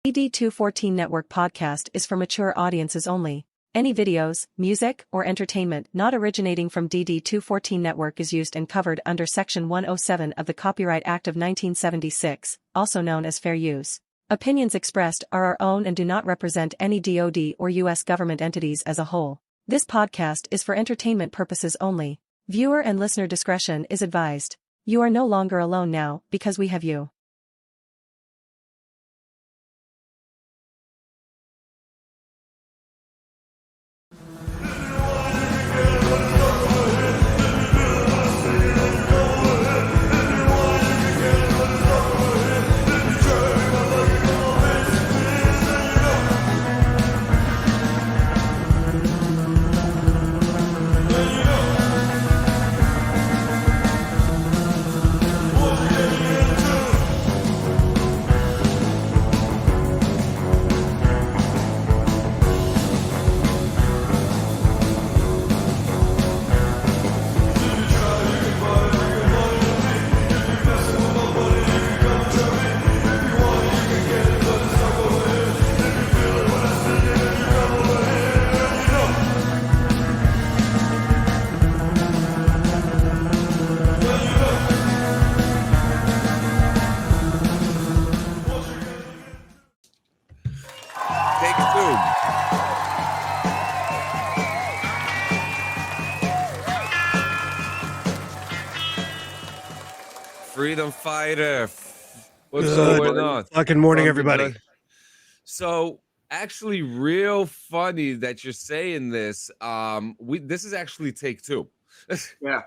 DD214 Network podcast is for mature audiences only. Any videos, music, or entertainment not originating from DD214 Network is used and covered under Section 107 of the Copyright Act of 1976, also known as fair use. Opinions expressed are our own and do not represent any DoD or U.S. government entities as a whole. This podcast is for entertainment purposes only. Viewer and listener discretion is advised. You are no longer alone now, because we have you. Freedom Fighter. What's going on? Fucking morning, everybody. So, actually, real funny that you're saying this. This is actually take two. Yeah,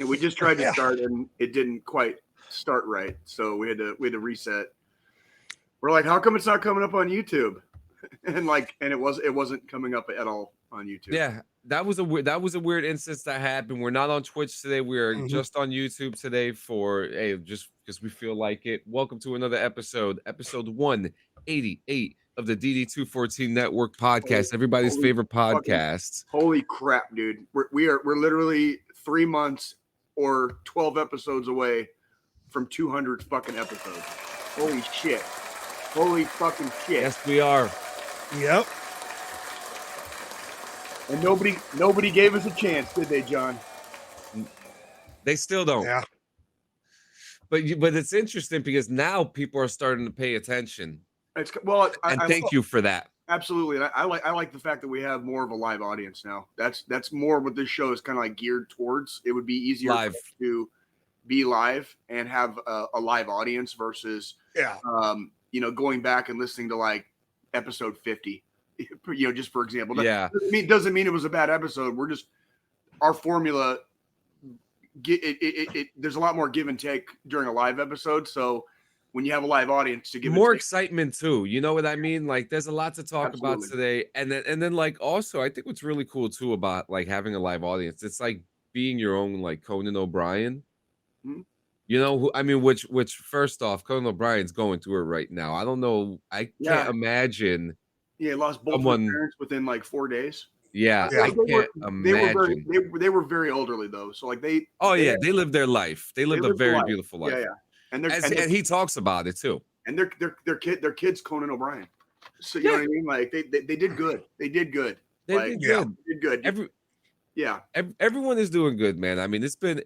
we just tried to start and it didn't quite start right, so we had to reset. We're like, how come it's not coming up on YouTube? and it wasn't coming up at all on YouTube. Yeah, that was a weird instance that happened. We're not on Twitch today. We're just on YouTube today just because we feel like it. Welcome to another episode 188 of the DD214 Network podcast, everybody's favorite podcast. Holy crap, dude. We're literally 3 months or 12 episodes away from 200 fucking episodes. Holy shit. Holy fucking shit. Yes, we are. Yep. And nobody gave us a chance, did they, John? They still don't. Yeah. But it's interesting because now people are starting to pay attention. Thank you for that. Absolutely. And I like the fact that we have more of a live audience now. That's more what this show is kind of like geared towards. It would be easier to be live and have a live audience versus going back and listening to like episode 50. Just for example. Doesn't mean it was a bad episode. We're just our formula. There's a lot more give and take during a live episode. So when you have a live audience to give more excitement too, you know what I mean? Like there's a lot to talk about today. And then like also I think what's really cool too about like having a live audience, it's like being your own like Conan O'Brien. Mm-hmm. You know, which first off, Conan O'Brien's going through it right now. I don't know. I can't imagine. Yeah, lost both his parents within like 4 days. Yeah, I can't imagine. They were very elderly though, so like they. Oh yeah, they lived their life. They lived a very beautiful life. Yeah, and he talks about it too. And their kid's Conan O'Brien. So you know what I mean? Like they did good. They did good. They did good. Everyone is doing good, man. I mean, it's been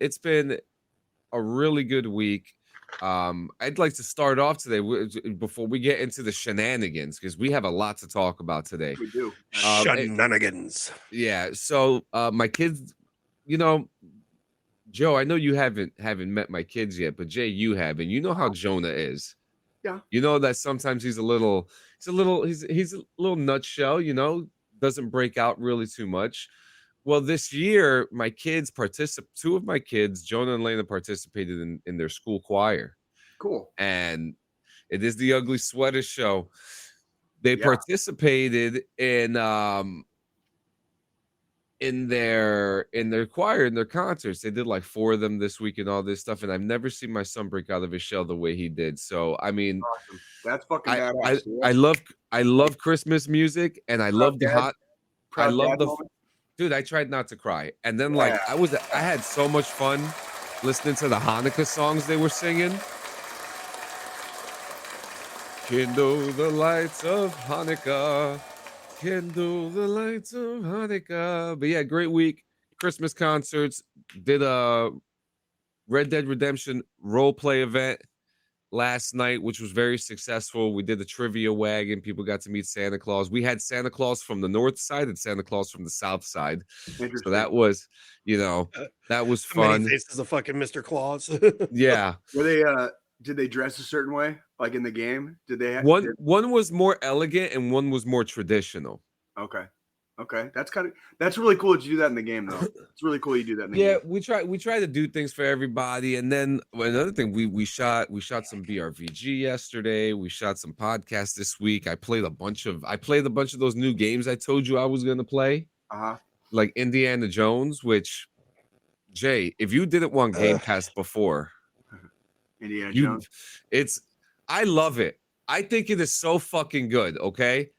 a really good week. I'd like to start off today before we get into the shenanigans because we have a lot to talk about today. We do. Shenanigans. Yeah. So my kids, Joe, I know you haven't met my kids yet, but Jay, you have, and you know how Jonah is. Yeah. You know that sometimes he's a little nutshell. Doesn't break out really too much. Well, this year, my kids two of my kids, Jonah and Lena, participated in their school choir. Cool. And it is the Ugly Sweater Show. They participated in their choir, in their concerts. They did like 4 of them this week and all this stuff. And I've never seen my son break out of his shell the way he did. So, I mean, awesome. That's fucking badass. I love Christmas music, and I love Dude, I tried not to cry. And then I had so much fun listening to the Hanukkah songs they were singing. Kindle the lights of Hanukkah. Kindle the lights of Hanukkah. But yeah, great week. Christmas concerts. Did a Red Dead Redemption role play event last night, which was very successful. We did a trivia wagon. People got to meet Santa Claus. We had Santa Claus from the north side and Santa Claus from the south side. So that was, that was fun. Many faces of fucking Mr. Claus. Yeah. Were they did they dress a certain way, like in the game? Did they have one was more elegant and one was more traditional. Okay, that's really cool that you do that in the game, though. It's really cool you do that in the game. Yeah, we try to do things for everybody, and then another thing, we shot some BRVG yesterday. We shot some podcasts this week. I played a bunch of those new games I told you I was gonna play. Like Indiana Jones, which Jay, if you didn't want Game Pass before, Indiana Jones, I love it. I think it is so fucking good. Okay,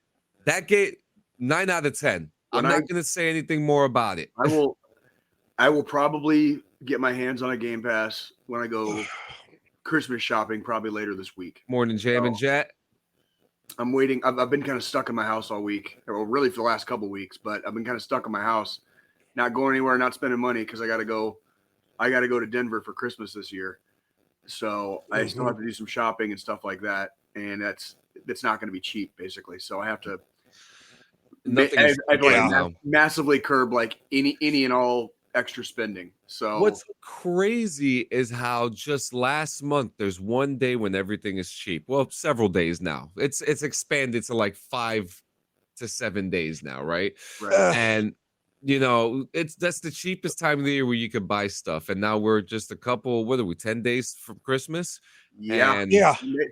that game. 9 out of 10. I'm not going to say anything more about it. I will probably get my hands on a Game Pass when I go Christmas shopping, probably later this week. Morning Jam and Jet. I'm waiting. I've been kind of stuck in my house all week, or really for the last couple of weeks. But I've been kind of stuck in my house, not going anywhere, not spending money because I got to go to Denver for Christmas this year. So I still have to do some shopping and stuff like that, and that's not going to be cheap, basically. So I have to. I massively curb like any and all extra spending. So what's crazy is how just last month there's one day when everything is cheap. Well, several days now. It's expanded to like 5 to 7 days now, right? And that's the cheapest time of the year where you could buy stuff. And now we're just a couple. What are we? 10 days from Christmas? Yeah.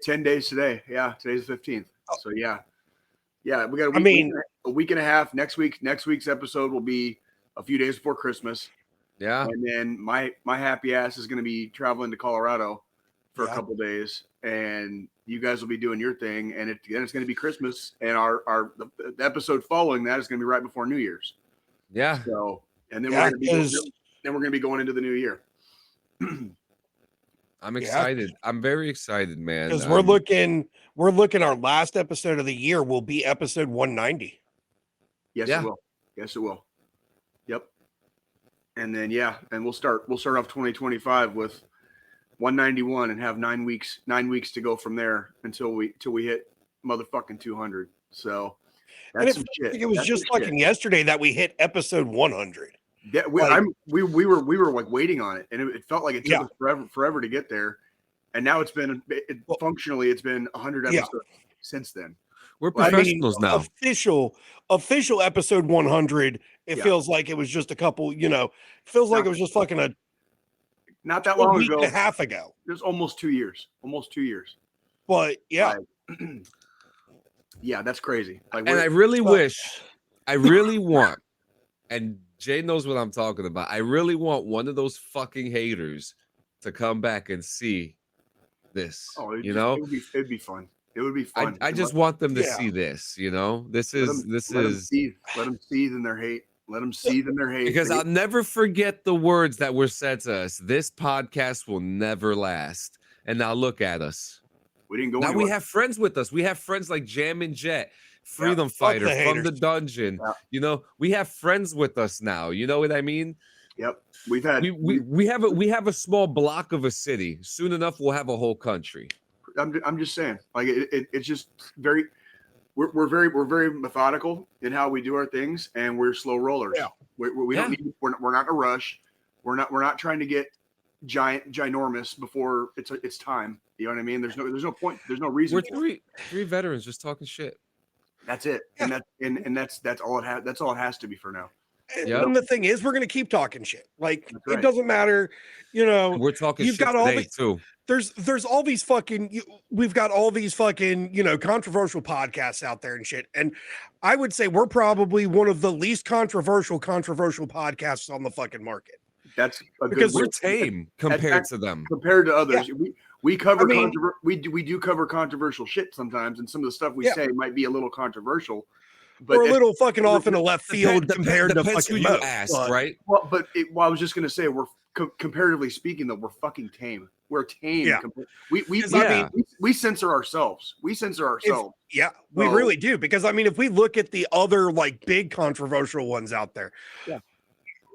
10 days today. Yeah, today's the 15th. So yeah. Yeah, we got a week and a half. Next week's episode will be a few days before Christmas. Yeah. And then my happy ass is going to be traveling to Colorado for a couple days, and you guys will be doing your thing, and then it's going to be Christmas, and the episode following that is going to be right before New Year's. Yeah. So, and then we're going to be going into the new year. I'm excited. I'm very excited, man. Because we're looking our last episode of the year will be episode 190. Yes, it will. Yes, it will. Yep. And then and we'll start off 2025 with 191 and have 9 weeks to go from there until we hit motherfucking 200. So that's some shit. It was just fucking yesterday that we hit episode 100. Yeah, we were like waiting on it, and it felt like it took us forever to get there, and now it's been functionally 100 episodes since then. We're professionals now. Official episode 100. It feels like it was just a couple. Feels like it was just fucking not that long ago, and a half ago. It was almost 2 years. But yeah, yeah, that's crazy. Like, and I really want, and Jay knows what I'm talking about. I really want one of those fucking haters to come back and see this. It'd be fun. It would be fun. I just want them to see this. This is let them seethe in their hate. Let them seethe in their hate. Because I'll never forget the words that were said to us. This podcast will never last. And now look at us. We didn't go. Now we have friends with us. We have friends like Jam and Jet. Freedom Fighter from the dungeon. We have friends with us now. You know what I mean? Yep. We've had we have a small block of a city. Soon enough, we'll have a whole country. I'm just saying, like it's just very we're very methodical in how we do our things, and we're slow rollers. Yeah. We don't need. We're not in a rush. We're not trying to get ginormous before it's time. You know what I mean? There's no point. There's no reason. We're three veterans just talking shit. That's it, and that's all it has. That's all it has to be for now. And the thing is, we're gonna keep talking shit. Like it doesn't matter, We're talking. You've shit got all today, too. There's all these fucking. We've got all these fucking controversial podcasts out there and shit. And I would say we're probably one of the least controversial podcasts on the fucking market. That's because we're tame compared to them. Compared to others, we cover we do cover controversial shit sometimes, and some of the stuff we say might be a little controversial, but we're a little fucking off in the left field compared to fucking who you asked, right? Well, I was just gonna say we're comparatively speaking, though, we're fucking tame. We're tame. Yeah. We censor ourselves. We censor ourselves. We really do. Because I mean, if we look at the other like big controversial ones out there,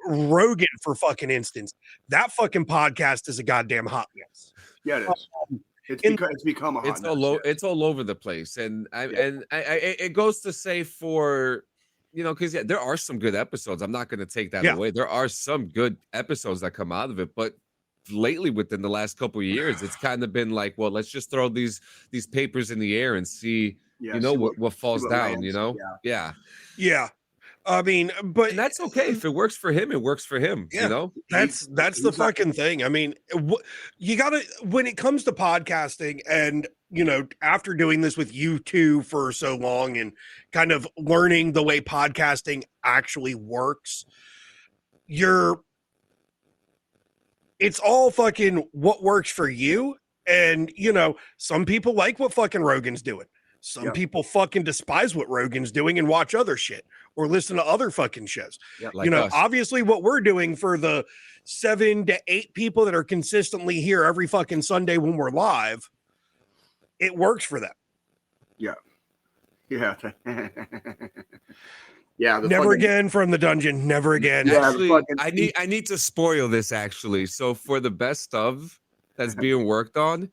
Rogan, for fucking instance, that fucking podcast is a goddamn hot mess. Yeah, it is. It's become a hot mess. It's all over the place, and it goes to say for, you know, because there are some good episodes. I'm not going to take that away. There are some good episodes that come out of it, but lately, within the last couple of years, it's kind of been like, well, let's just throw these papers in the air and see, what falls down. Lands. You know, yeah. I mean, but and that's okay if it works for him. It works for him. Yeah, you know, that's the fucking thing. I mean, you gotta, when it comes to podcasting, and you know, after doing this with you two for so long and kind of learning the way podcasting actually works, it's all fucking what works for you. And you know, some people like what fucking Rogan's doing. Some people fucking despise what Rogan's doing and watch other shit or listen to other fucking shows. Like you know, us. obviously what we're doing for the 7 to 8 people that are consistently here every fucking Sunday when we're live, it works for them. Yeah. Never again from the dungeon. Never again. Actually, I need to spoil this actually. So for the best of that's being worked on,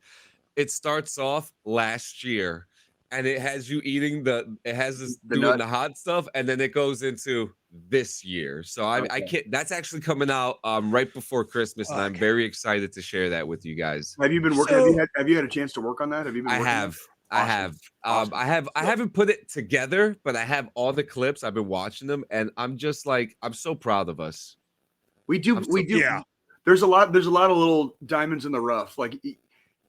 it starts off last year. And it has you doing the hot stuff, and then it goes into this year. So I can't. That's actually coming out right before Christmas, and I'm very excited to share that with you guys. Have you been working? Have you had a chance to work on that? Have you been? I have. Awesome. I haven't put it together, but I have all the clips. I've been watching them, and I'm just like, I'm so proud of us. We do. Yeah. There's a lot of little diamonds in the rough. Like.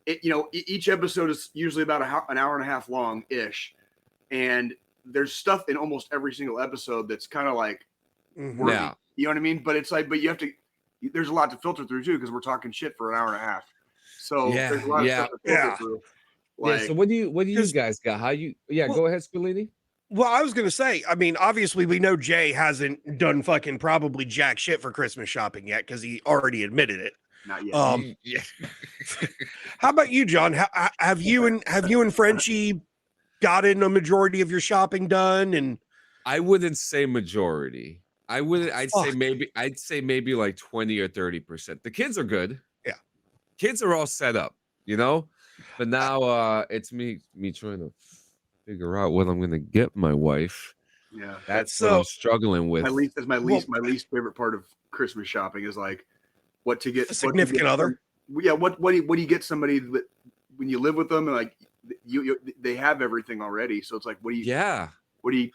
Each episode is usually about an hour and a half long ish, and there's stuff in almost every single episode that's kind of like, worthy, you know what I mean? But it's like, you have to. There's a lot to filter through too, because we're talking shit for an hour and a half. So there's a lot of stuff to filter through. Like, so what do you guys got? How you? Yeah, go ahead, Spillini. Well, I was gonna say, I mean, obviously we know Jay hasn't done fucking probably jack shit for Christmas shopping yet because he already admitted it. Not yet. How about you, John? Have you and Frenchie gotten a majority of your shopping done? And I wouldn't say majority. I'd say maybe like 20 or 30%. The kids are good. Yeah. Kids are all set up, you know? But now it's me trying to figure out what I'm gonna get my wife. Yeah. That's what I'm struggling with. My least favorite part of Christmas shopping is like what to get a significant other. Yeah, what do you get somebody that when you live with them and like they have everything already, so it's like what do you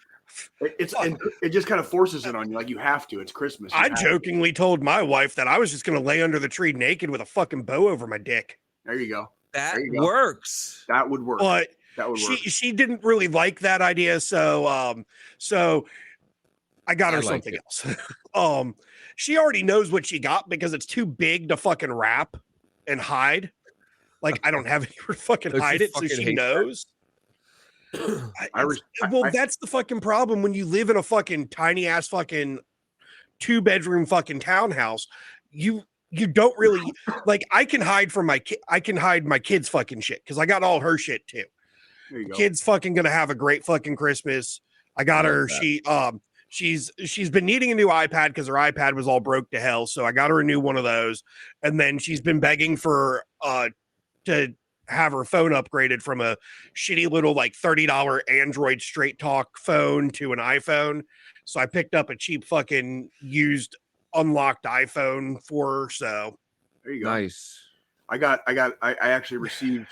it just kind of forces it on you, like you have to. It's Christmas. I jokingly told my wife that I was just going to lay under the tree naked with a fucking bow over my dick. There you go. That works. That would work. But that would work. She didn't really like that idea, so I got her something else. She already knows what she got because it's too big to fucking wrap and hide. Like I don't have anywhere to fucking hide it, so she knows. That's the fucking problem when you live in a fucking tiny ass fucking 2-bedroom fucking townhouse. You don't really like. I can hide from I can hide my kids' fucking shit because I got all her shit too. There you go. Kid's fucking gonna have a great fucking Christmas. I got her. She's been needing a new iPad because her iPad was all broke to hell. So I got her a new one of those, and then she's been begging for to have her phone upgraded from a shitty little like $30 Android Straight Talk phone to an iPhone. So I picked up a cheap fucking used unlocked iPhone for her. So there you go. Nice. I actually received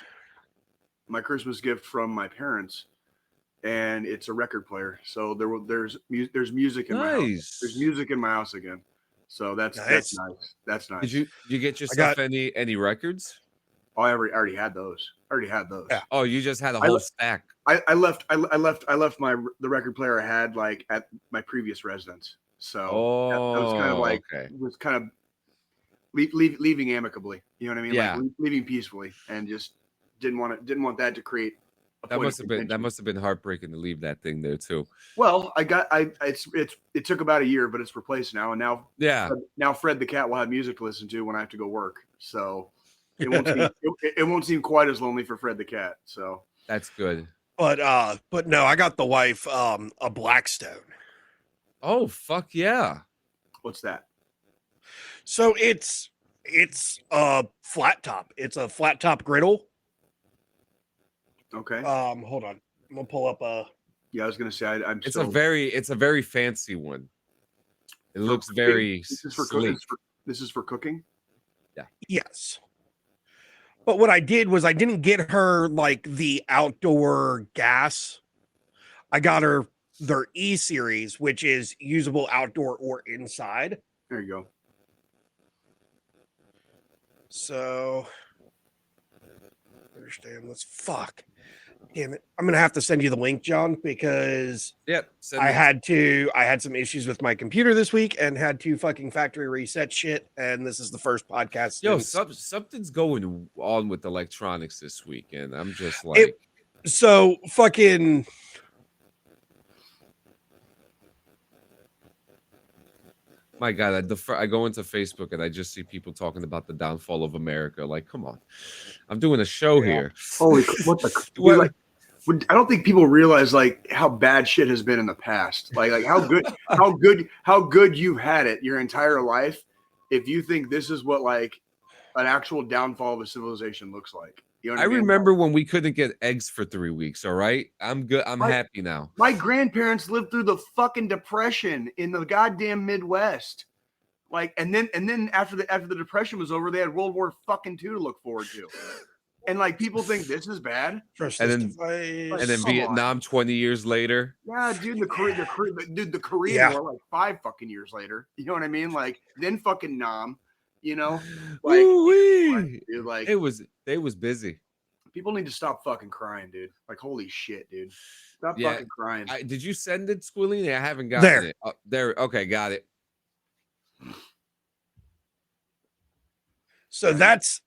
my Christmas gift from my parents. And it's a record player, so there's music in my house. There's music in my house again, so that's nice. That's nice. Did you get yourself any records? Oh, I already had those. Yeah. Oh, you just had a whole stack. I left the record player I had like at my previous residence, so that was kind of like was kind of leaving amicably. You know what I mean? Yeah. Like leaving peacefully, and just didn't want that to create That must have been heartbreaking to leave that thing there too. Well, it took about a year, but it's replaced now, and now Fred the cat will have music to listen to when I have to go work. So it won't seem quite as lonely for Fred the cat. So that's good. But no, I got the wife a Blackstone. Oh fuck yeah! What's that? So it's a flat top. It's a flat top griddle. Okay. Hold on. I'm gonna pull up a. Yeah, I was gonna say It's a very fancy one. It looks very sleek. This is for cooking. Yeah. Yes. But what I did was I didn't get her like the outdoor gas. I got her their E series, which is usable outdoor or inside. There you go. So understand. Let's fuck. Damn it. I'm gonna have to send you the link, John, because I had some issues with my computer this week and had to fucking factory reset shit. And this is the first podcast. Yo, something's going on with electronics this week, and I'm just like so fucking. My God, I go into Facebook and I just see people talking about the downfall of America. Like, come on, I'm doing a show here. Holy, what the? I don't think people realize like how bad shit has been in the past. Like how good you've had it your entire life. If you think this is what like an actual downfall of a civilization looks like. You know what I mean? Remember when we couldn't get eggs for 3 weeks. All right, I'm good. I'm happy now. My grandparents lived through the fucking depression in the goddamn Midwest. Like, and then after the depression was over, they had World War II to look forward to. And like people think this is bad. And then Vietnam 20 years later. Yeah, dude, the Korean War like 5 fucking years later. You know what I mean? Like then fucking Nam. You know, like, dude, like they was busy. People need to stop fucking crying, dude. Like, holy shit, dude. Stop fucking crying. Did you send it, Squillini? I haven't gotten it. Oh, there. Okay, got it. So that's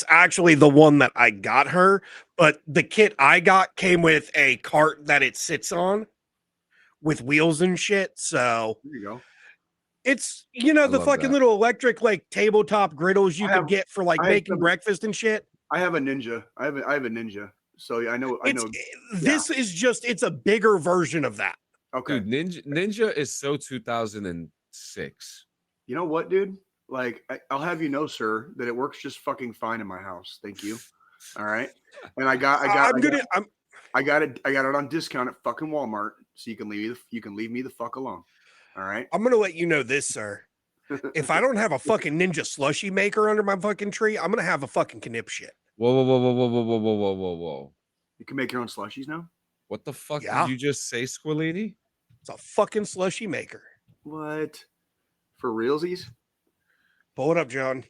actually the one that I got her, but the kit I got came with a cart that it sits on with wheels and shit. So there you go. It's, the fucking little electric, like, tabletop griddles you could get for, like, making breakfast and shit. I have a Ninja. I have a Ninja. So I know. This is just, it's a bigger version of that. Okay. Dude, Ninja is so 2006. You know what, dude? Like, I'll have you know, sir, that it works just fucking fine in my house. Thank you. All right. And I got it on discount at fucking Walmart. So you can leave me the fuck alone. All right. I'm gonna let you know this, sir. If I don't have a fucking Ninja slushy maker under my fucking tree, I'm gonna have a fucking knip shit. Whoa. You can make your own slushies now? What the fuck did you just say, Squillini? It's a fucking slushy maker. What? For realsies? Pull it up, John.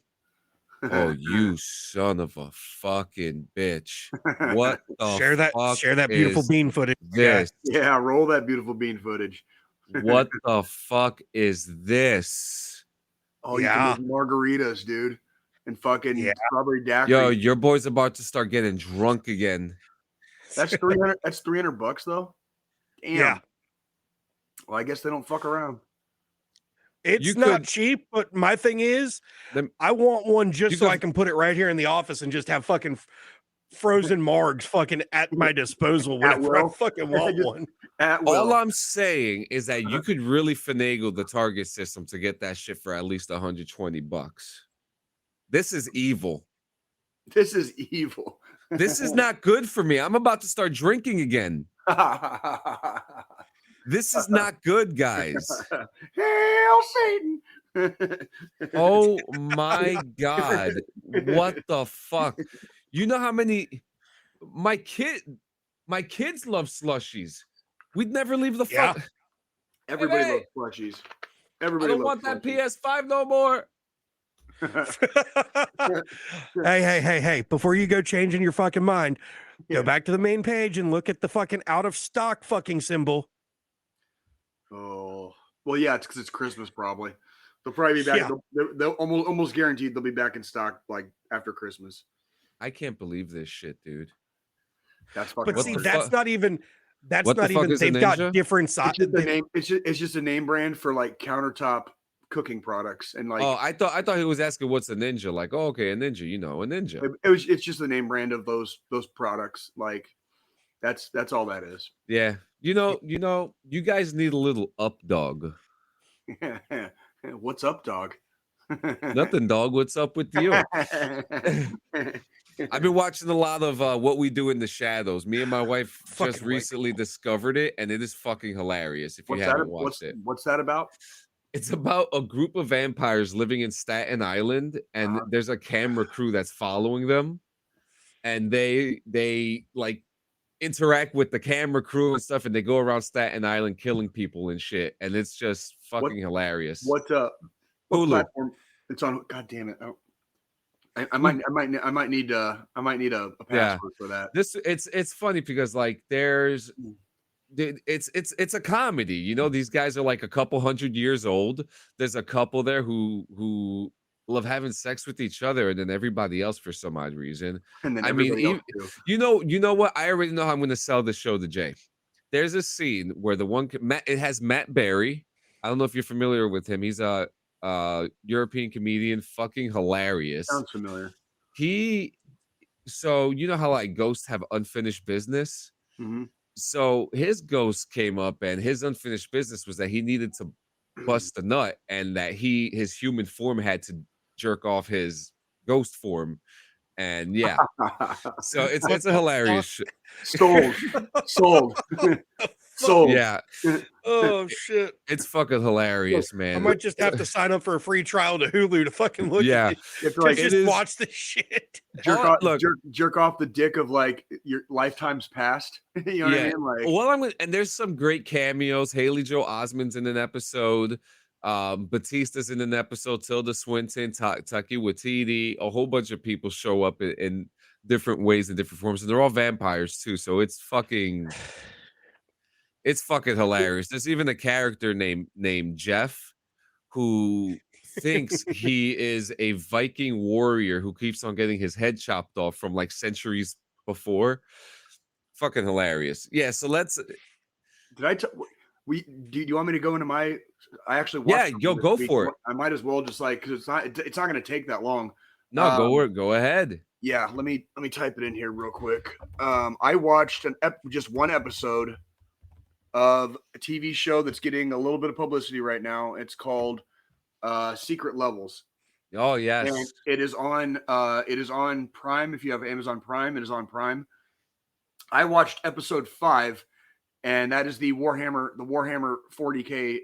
Oh, you son of a fucking bitch. What the share that beautiful bean footage. This. Yeah, roll that beautiful bean footage. What the fuck is this? Oh, yeah. You can make margaritas, dude. And fucking strawberry daiquiri. Yo, your boy's about to start getting drunk again. That's $300. That's $300 though. Damn. Yeah. Well, I guess they don't fuck around. It's not cheap, but my thing is, I want one just so I can put it right here in the office and just have fucking frozen margs fucking at my disposal whenever I fucking want one. All I'm saying is that you could really finagle the Target system to get that shit for at least $120. This is evil. This is evil. This is not good for me. I'm about to start drinking again. This is not good, guys. Hail Satan. Oh my God. What the fuck? You know how many my kids love slushies. We'd never leave the fuck. Everybody loves slushies. Everybody I don't want that PS5 no more. Hey, before you go changing your fucking mind, go back to the main page and look at the fucking out of stock fucking symbol. Oh, well, yeah, it's because it's Christmas probably. They'll probably be back. Yeah. They'll almost guaranteed they'll be back in stock like after Christmas. I can't believe this shit, dude. That's fucking. But see, the that's fuck? not even. That's What the not fuck even. is a They've got ninja? different It's sides. just the name. It's just a name brand for like countertop cooking products and like. Oh, I thought he was asking what's a ninja. Like, oh, okay, a ninja. You know, a ninja. It's just the name brand of those products. Like, that's all that is. Yeah. You know, you guys need a little up dog. What's up, dog? Nothing, dog. What's up with you? I've been watching a lot of What We Do in the Shadows. Me and my wife just recently discovered it, and it is fucking hilarious if you haven't watched it. What's that about? It's about a group of vampires living in Staten Island, and there's a camera crew that's following them, and they like interact with the camera crew and stuff, and they go around Staten Island killing people and shit, and it's just fucking hilarious. What Hulu. platform? It's on. God damn it! I might need a password for that. It's funny because like it's a comedy. You know, these guys are like a couple 100 years old. There's a couple there who love having sex with each other, and then everybody else for some odd reason. And then I mean, else too. you know what? I already know how I'm going to sell the show to Jay. There's a scene where it has Matt Berry. I don't know if you're familiar with him. He's a European comedian, fucking hilarious. Sounds familiar. So you know how like ghosts have unfinished business. Mm-hmm. So his ghost came up, and his unfinished business was that he needed to bust a nut, and that his human form had to jerk off his ghost form. And yeah, so it's a hilarious sold. Yeah. Oh shit! It's fucking hilarious, man. I might just have to sign up for a free trial to Hulu to fucking look at it. Like, just watch this shit. Jerk off the dick of like your lifetimes past. You know what I mean? Like, well, and there's some great cameos. Haley Joel Osment's in an episode. Batista's in an episode. Tilda Swinton, Taki Waititi, a whole bunch of people show up in different ways and different forms, and they're all vampires too. So it's fucking hilarious. There's even a character named Jeff who thinks he is a Viking warrior who keeps on getting his head chopped off from like centuries before. Fucking hilarious. Yeah, so let's do you want me to go into my I actually watched go for it. I might as well just like because it's not going to take that long. No, go ahead. Yeah, let me type it in here real quick. I watched just one episode of a TV show that's getting a little bit of publicity right now. It's called Secret Levels. Oh yes, and it is on Prime. If you have Amazon Prime, it is on Prime. I watched episode 5, and that is the Warhammer 40K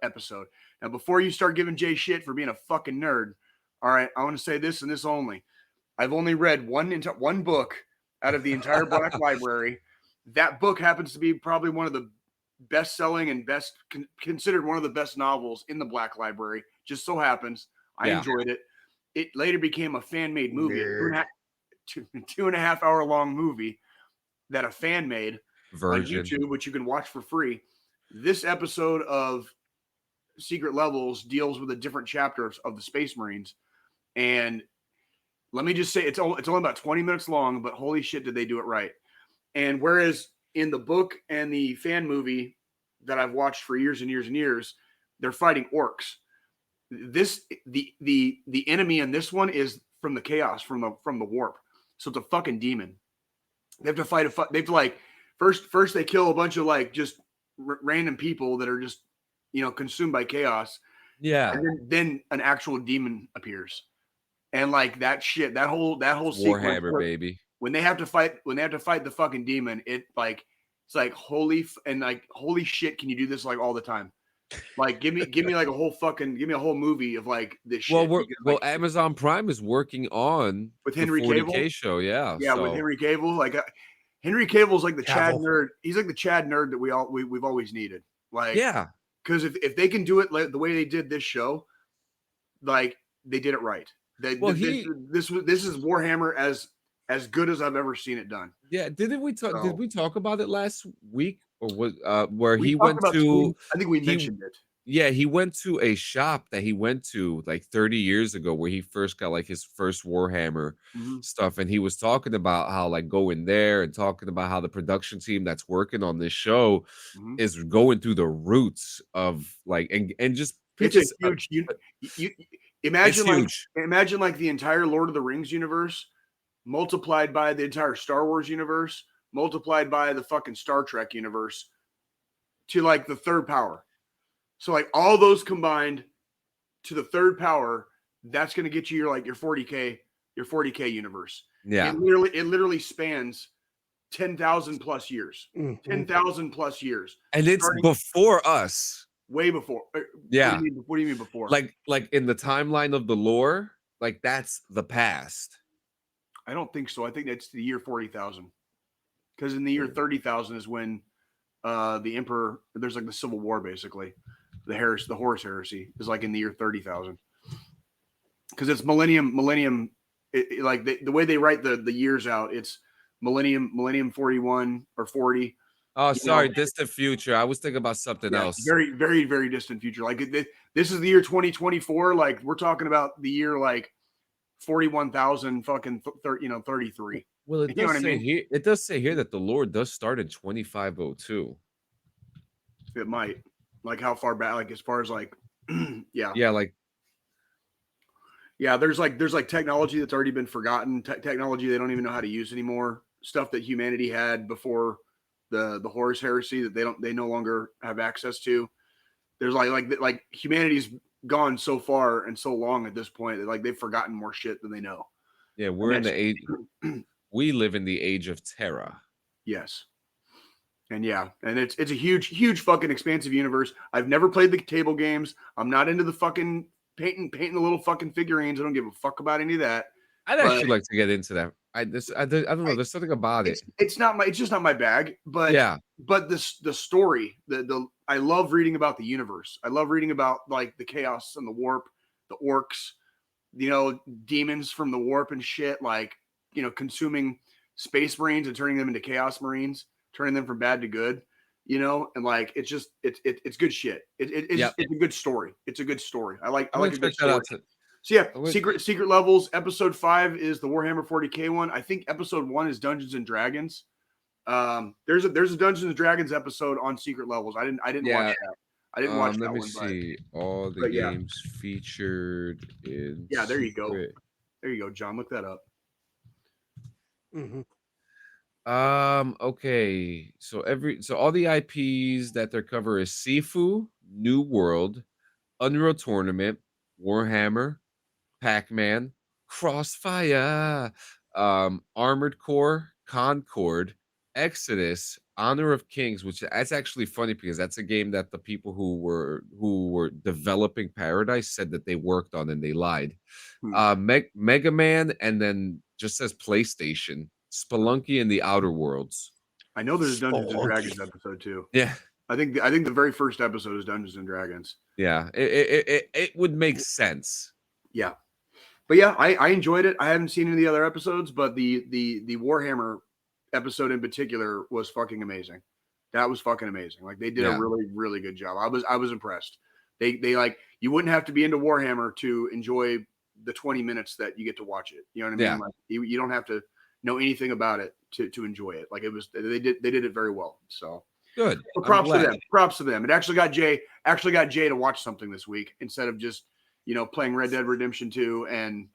episode. Now, before you start giving Jay shit for being a fucking nerd, all right, I want to say this and this only. I've only read one book out of the entire Black Library. That book happens to be probably one of the best-selling and considered one of the best novels in the Black Library. Just so happens. I enjoyed it. It later became a fan-made movie, two and a half hour long movie that a fan made on YouTube, which you can watch for free. This episode of Secret Levels deals with a different chapter of the Space Marines, and let me just say it's only about 20 minutes long, but holy shit, did they do it right! And whereas in the book and the fan movie that I've watched for years and years and years, they're fighting orcs. The enemy in this one is from the chaos, from the warp. So it's a fucking demon. They have to fight they have to like first they kill a bunch of like just random people that are just consumed by chaos. Yeah. And then an actual demon appears. And like that shit, that whole Warhammer, baby. When they have to fight the fucking demon, it's like holy shit, can you do this like all the time? Like give me like a whole movie of like this shit. Well, Amazon Prime is working on with Henry Cavill show, yeah. With Henry Cavill, like Henry Cavill's like the Chad nerd. He's like the Chad nerd that we've always needed. Like, yeah, because if they can do it like the way they did this show, like they did it right. This is Warhammer as good as I've ever seen it done. Yeah, did we talk about it last week, or was where he went to? I think we mentioned it. Yeah, he went to a shop that he went to like 30 years ago where he first got like his first Warhammer stuff. And he was talking about how like going there and talking about how the production team that's working on this show is going through the roots of like and just it's a huge you imagine like huge. Imagine like the entire Lord of the Rings universe multiplied by the entire Star Wars universe multiplied by the fucking Star Trek universe to like the third power. So like all those combined to the third power, that's going to get you your 40K universe. Yeah. It literally spans 10,000 plus years. 10,000 plus years. And it's before us. Way before. Yeah. What do you mean before? Like in the timeline of the lore, like that's the past. I don't think so. I think that's the year 40,000. Because in the year 30,000 is when the Emperor, there's like the Civil War basically. The Horus Heresy is like in the year 30,000. Because it's millennium, like the way they write the years out, it's millennium 41 or 40. Oh, sorry, distant future. I was thinking about something else. Very, very, very distant future. Like this is the year 2024. Like we're talking about the year like 41,000 fucking 33. Well, it does say here. It does say here that the Lord does start in 2502. It might. Like how far back? Like as far as like, yeah, like. Yeah, there's like technology that's already been forgotten. Technology they don't even know how to use anymore. Stuff that humanity had before the Horus Heresy that they no longer have access to. There's like humanity's gone so far and so long at this point that like they've forgotten more shit than they know. Yeah, we're in the age. We live in the age of Terra. Yes. And yeah, and it's a huge fucking expansive universe. I've never played the table games. I'm not into the fucking painting the little fucking figurines. I don't give a fuck about any of that. I'd actually like to get into that. I don't know. There's something about it. It's just not my bag. But yeah. But the story, I love reading about the universe. I love reading about like the chaos and the warp, the orcs, demons from the warp and shit. Like consuming space marines and turning them into chaos marines. Turning them from bad to good, and like it's good shit. It's a good story. It's a good story. I like a good story. So yeah, secret levels. Episode 5 is the Warhammer 40K one. I think episode 1 is Dungeons and Dragons. There's a Dungeons and Dragons episode on secret levels. I didn't watch that. I didn't watch that one. Let me see all the games featured in. Yeah, there you go. There you go, John. Look that up. Okay. So all the IPs that they cover is Sifu, New World, Unreal Tournament, Warhammer, Pac-Man, Crossfire, Armored Core, Concord, Exodus, Honor of Kings, which that's actually funny because that's a game that the people who were developing Paradise said that they worked on and they lied. Mega Man, and then just says PlayStation. Spelunky and the Outer Worlds. I know there's a Dungeons and Dragons episode too. Yeah, I think the very first episode is Dungeons and Dragons. Yeah, it would make sense. Yeah, but yeah, I enjoyed it. I haven't seen any of the other episodes, but the Warhammer episode in particular was fucking amazing. That was fucking amazing. Like they did a really, really good job. I was impressed. They like you wouldn't have to be into Warhammer to enjoy the 20 minutes that you get to watch it. You know what I mean? Yeah. Like you don't have to know anything about it to enjoy it. Like they did it very well. So good. So props to them. It actually got Jay to watch something this week instead of just playing Red Dead Redemption 2 and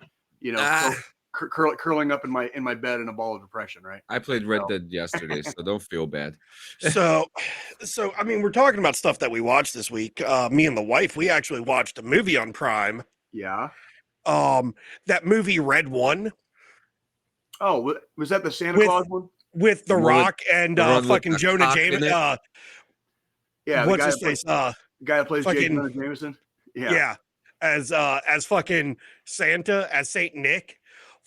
curling up in my bed in a ball of depression. Right. I played Red Dead yesterday, so don't feel bad. So I mean, we're talking about stuff that we watched this week. Me and the wife, we actually watched a movie on Prime. Yeah. That movie Red One. Oh, was that the Santa Claus one? With The Rock and fucking Jonah Jameson. Yeah, what's his face? The guy that plays Jonah Jameson. Yeah. As fucking Santa, as Saint Nick.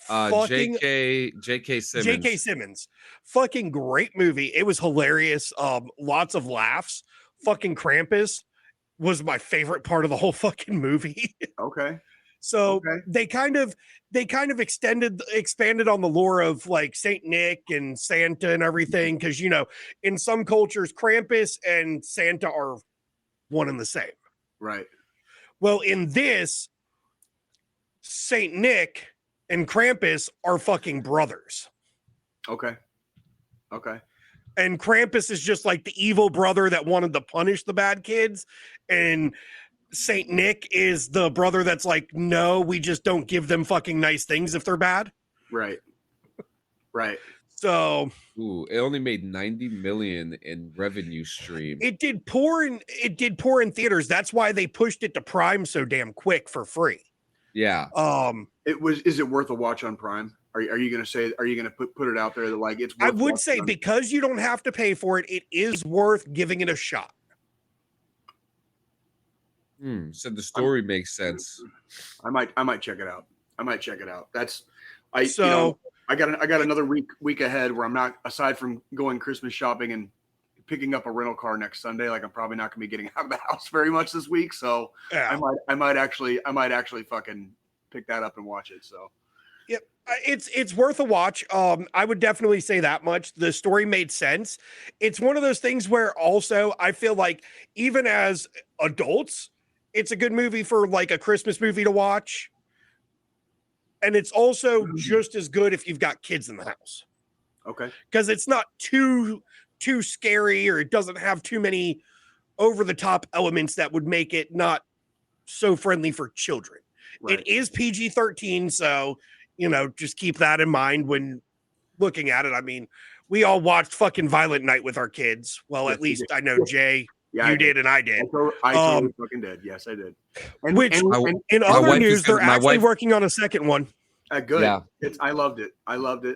J.K. Simmons. J.K. Simmons. Fucking great movie. It was hilarious. Lots of laughs. Fucking Krampus was my favorite part of the whole fucking movie. Okay. So they kind of expanded on the lore of like Saint Nick and Santa and everything. Cause in some cultures, Krampus and Santa are one and the same. Right. Well, in this, Saint Nick and Krampus are fucking brothers. Okay. Okay. And Krampus is just like the evil brother that wanted to punish the bad kids. And Saint Nick is the brother that's like, no, we just don't give them fucking nice things if they're bad. Right. Right. So it only made 90 million in revenue stream. it did poor in theaters. That's why they pushed it to Prime so damn quick for free. Yeah. Is it worth a watch on Prime? Are you going to put it out there that like it's worth I would say because you don't have to pay for it, it is worth giving it a shot. So the story makes sense. I might check it out. That's I got another week ahead where I'm not, aside from going Christmas shopping and picking up a rental car next Sunday, like I'm probably not gonna be getting out of the house very much this week. So yeah. I might actually fucking pick that up and watch it. So yep, it's worth a watch. I would definitely say that much. The story made sense. It's one of those things where also I feel like even as adults, it's a good movie for like a Christmas movie to watch. And it's also just as good if you've got kids in the house. Okay. Because it's not too scary, or it doesn't have too many over-the-top elements that would make it not so friendly for children. Right. It is PG-13, so, just keep that in mind when looking at it. I mean, we all watched fucking Violent Night with our kids. Well, yes, at least I know Jay, you did, and I did. I totally fucking did. Yes, I did. And in other news, they're actually working on a second one. Good. Yeah. I loved it.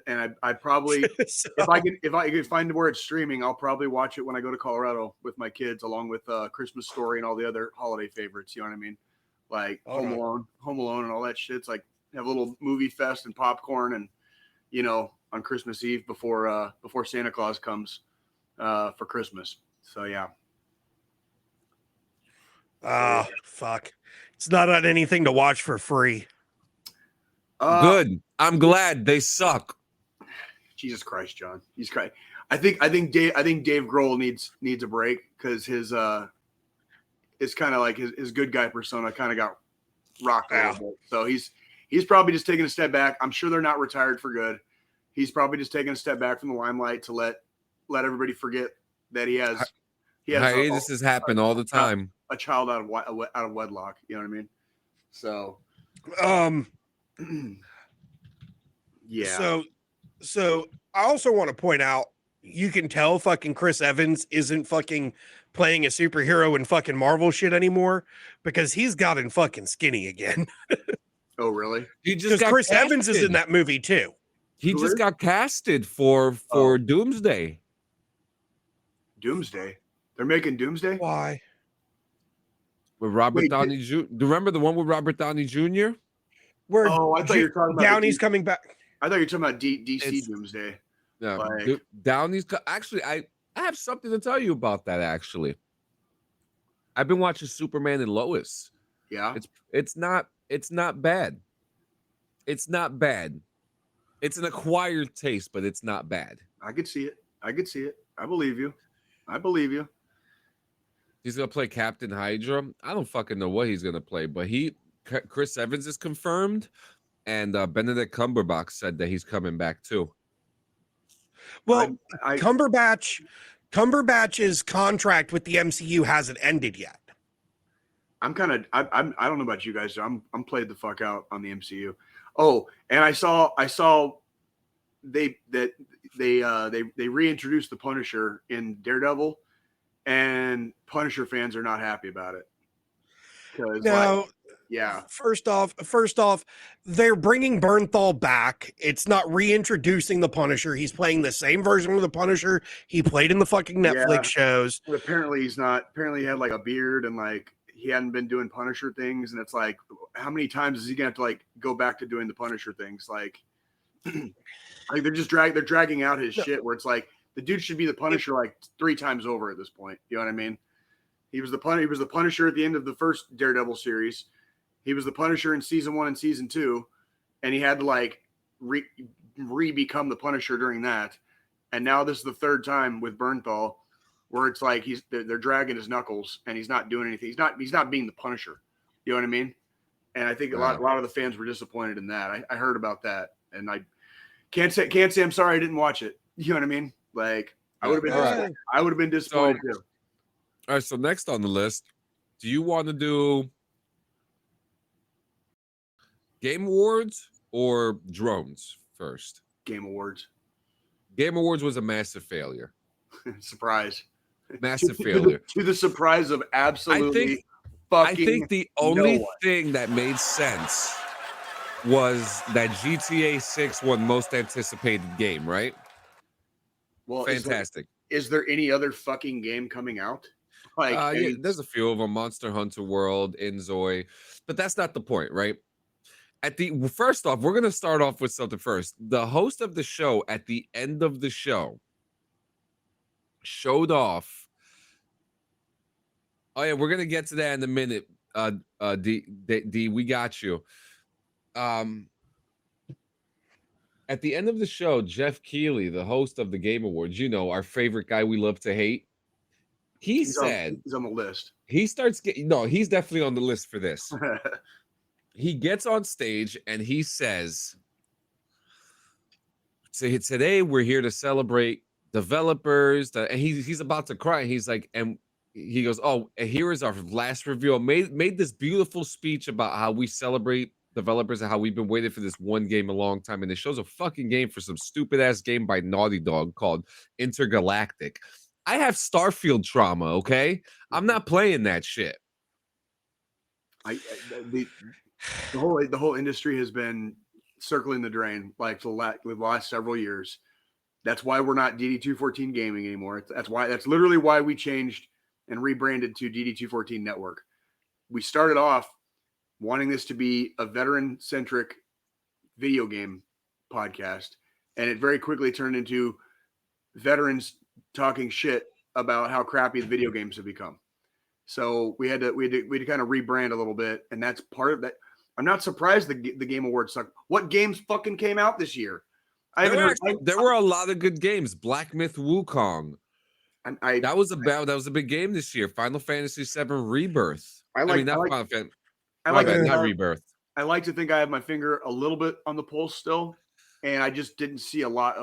And I probably, if I can find where it's streaming, I'll probably watch it when I go to Colorado with my kids, along with Christmas Story and all the other holiday favorites. You know what I mean? Like Home Alone and all that shit. It's like have a little movie fest and popcorn and, on Christmas Eve before Santa Claus comes for Christmas. So, yeah. Fuck. It's not on anything to watch for free. Good. I'm glad they suck. Jesus Christ, John. He's crying. I think Dave Grohl needs a break because his it's kind of like his good guy persona kind of got rocked a little bit. So he's probably just taking a step back. I'm sure they're not retired for good. He's probably just taking a step back from the limelight to let everybody forget that he has hiatuses happen all the time. A child out of wedlock. You know what I mean? So, yeah. So I also want to point out, you can tell fucking Chris Evans isn't fucking playing a superhero in fucking Marvel shit anymore because he's gotten fucking skinny again. Oh, really? Because Chris Evans is in that movie too. He just got casted for Doomsday. Doomsday? They're making Doomsday? Why? With Robert Downey Jr. Do you remember the one with Robert Downey Jr.? Where I thought you were talking about Downey's coming back. I thought you were talking about DC Doomsday. Yeah, Downey's actually. I have something to tell you about that. Actually, I've been watching Superman and Lois. Yeah, it's not bad. It's not bad. It's an acquired taste, but it's not bad. I could see it. I believe you. He's gonna play Captain Hydra. I don't fucking know what he's gonna play, but Chris Evans is confirmed, and Benedict Cumberbatch said that he's coming back too. Well, Cumberbatch's contract with the MCU hasn't ended yet. I don't know about you guys. I'm played the fuck out on the MCU. Oh, and I saw they reintroduced the Punisher in Daredevil, and Punisher fans are not happy about it. Yeah. First off, they're bringing Bernthal back. It's not reintroducing the Punisher. He's playing the same version of the Punisher he played in the fucking Netflix shows. But apparently he's not. Apparently he had like a beard and like he hadn't been doing Punisher things. And it's like, how many times is he gonna have to like go back to doing the Punisher things? Like, like they're dragging out his shit where it's like the dude should be the Punisher like 3 times over at this point. You know what I mean? He was the Punisher at the end of the first Daredevil series. He was the Punisher in season 1 and season 2, and he had to like re-become the Punisher during that. And now this is the 3rd time with Bernthal. where it's like they're dragging his knuckles and he's not doing anything. He's not being the Punisher. You know what I mean? And I think a lot of the fans were disappointed in that. I heard about that, and I can't say I'm sorry I didn't watch it. You know what I mean? Like I would have been disappointed too. All right, so next on the list, do you want to do Game Awards or drones first? Game Awards. Game Awards was a massive failure. Surprise. Massive failure. To the surprise of absolutely I think the only thing that made sense was that GTA 6 won most anticipated game, right? Well, fantastic. Is there any other fucking game coming out? Like, yeah, there's a few of them: Monster Hunter World, Inzoi, but that's not the point, right? First off, we're gonna start off with something first. The host of the show at the end of the show showed off. Oh yeah, we're gonna get to that in a minute. D, we got you. At the end of the show, Jeff Keighley, the host of the Game Awards, our favorite guy we love to hate, he's on the list. He's definitely on the list for this. He gets on stage and he says, today we're here to celebrate developers. And he's about to cry. He's like, and he goes, oh, and here is our last review. Made this beautiful speech about how we celebrate developers and how we've been waiting for this one game a long time. And it shows a fucking game for some stupid ass game by Naughty Dog called Intergalactic. I have Starfield trauma, okay? I'm not playing that shit. The whole industry has been circling the drain like for the last several years. That's why we're not DD214 Gaming anymore. That's literally why we changed and rebranded to DD214 Network. We started off wanting this to be a veteran-centric video game podcast, and it very quickly turned into veterans talking shit about how crappy the video games have become. So we had to kind of rebrand a little bit, and that's part of that. I'm not surprised the Game Awards suck. What games fucking came out this year? There were a lot of good games. Black Myth Wukong. That was a big game this year. Final Fantasy VII Rebirth. Not Rebirth. I like to think I have my finger a little bit on the pulse still, and I just didn't see a lot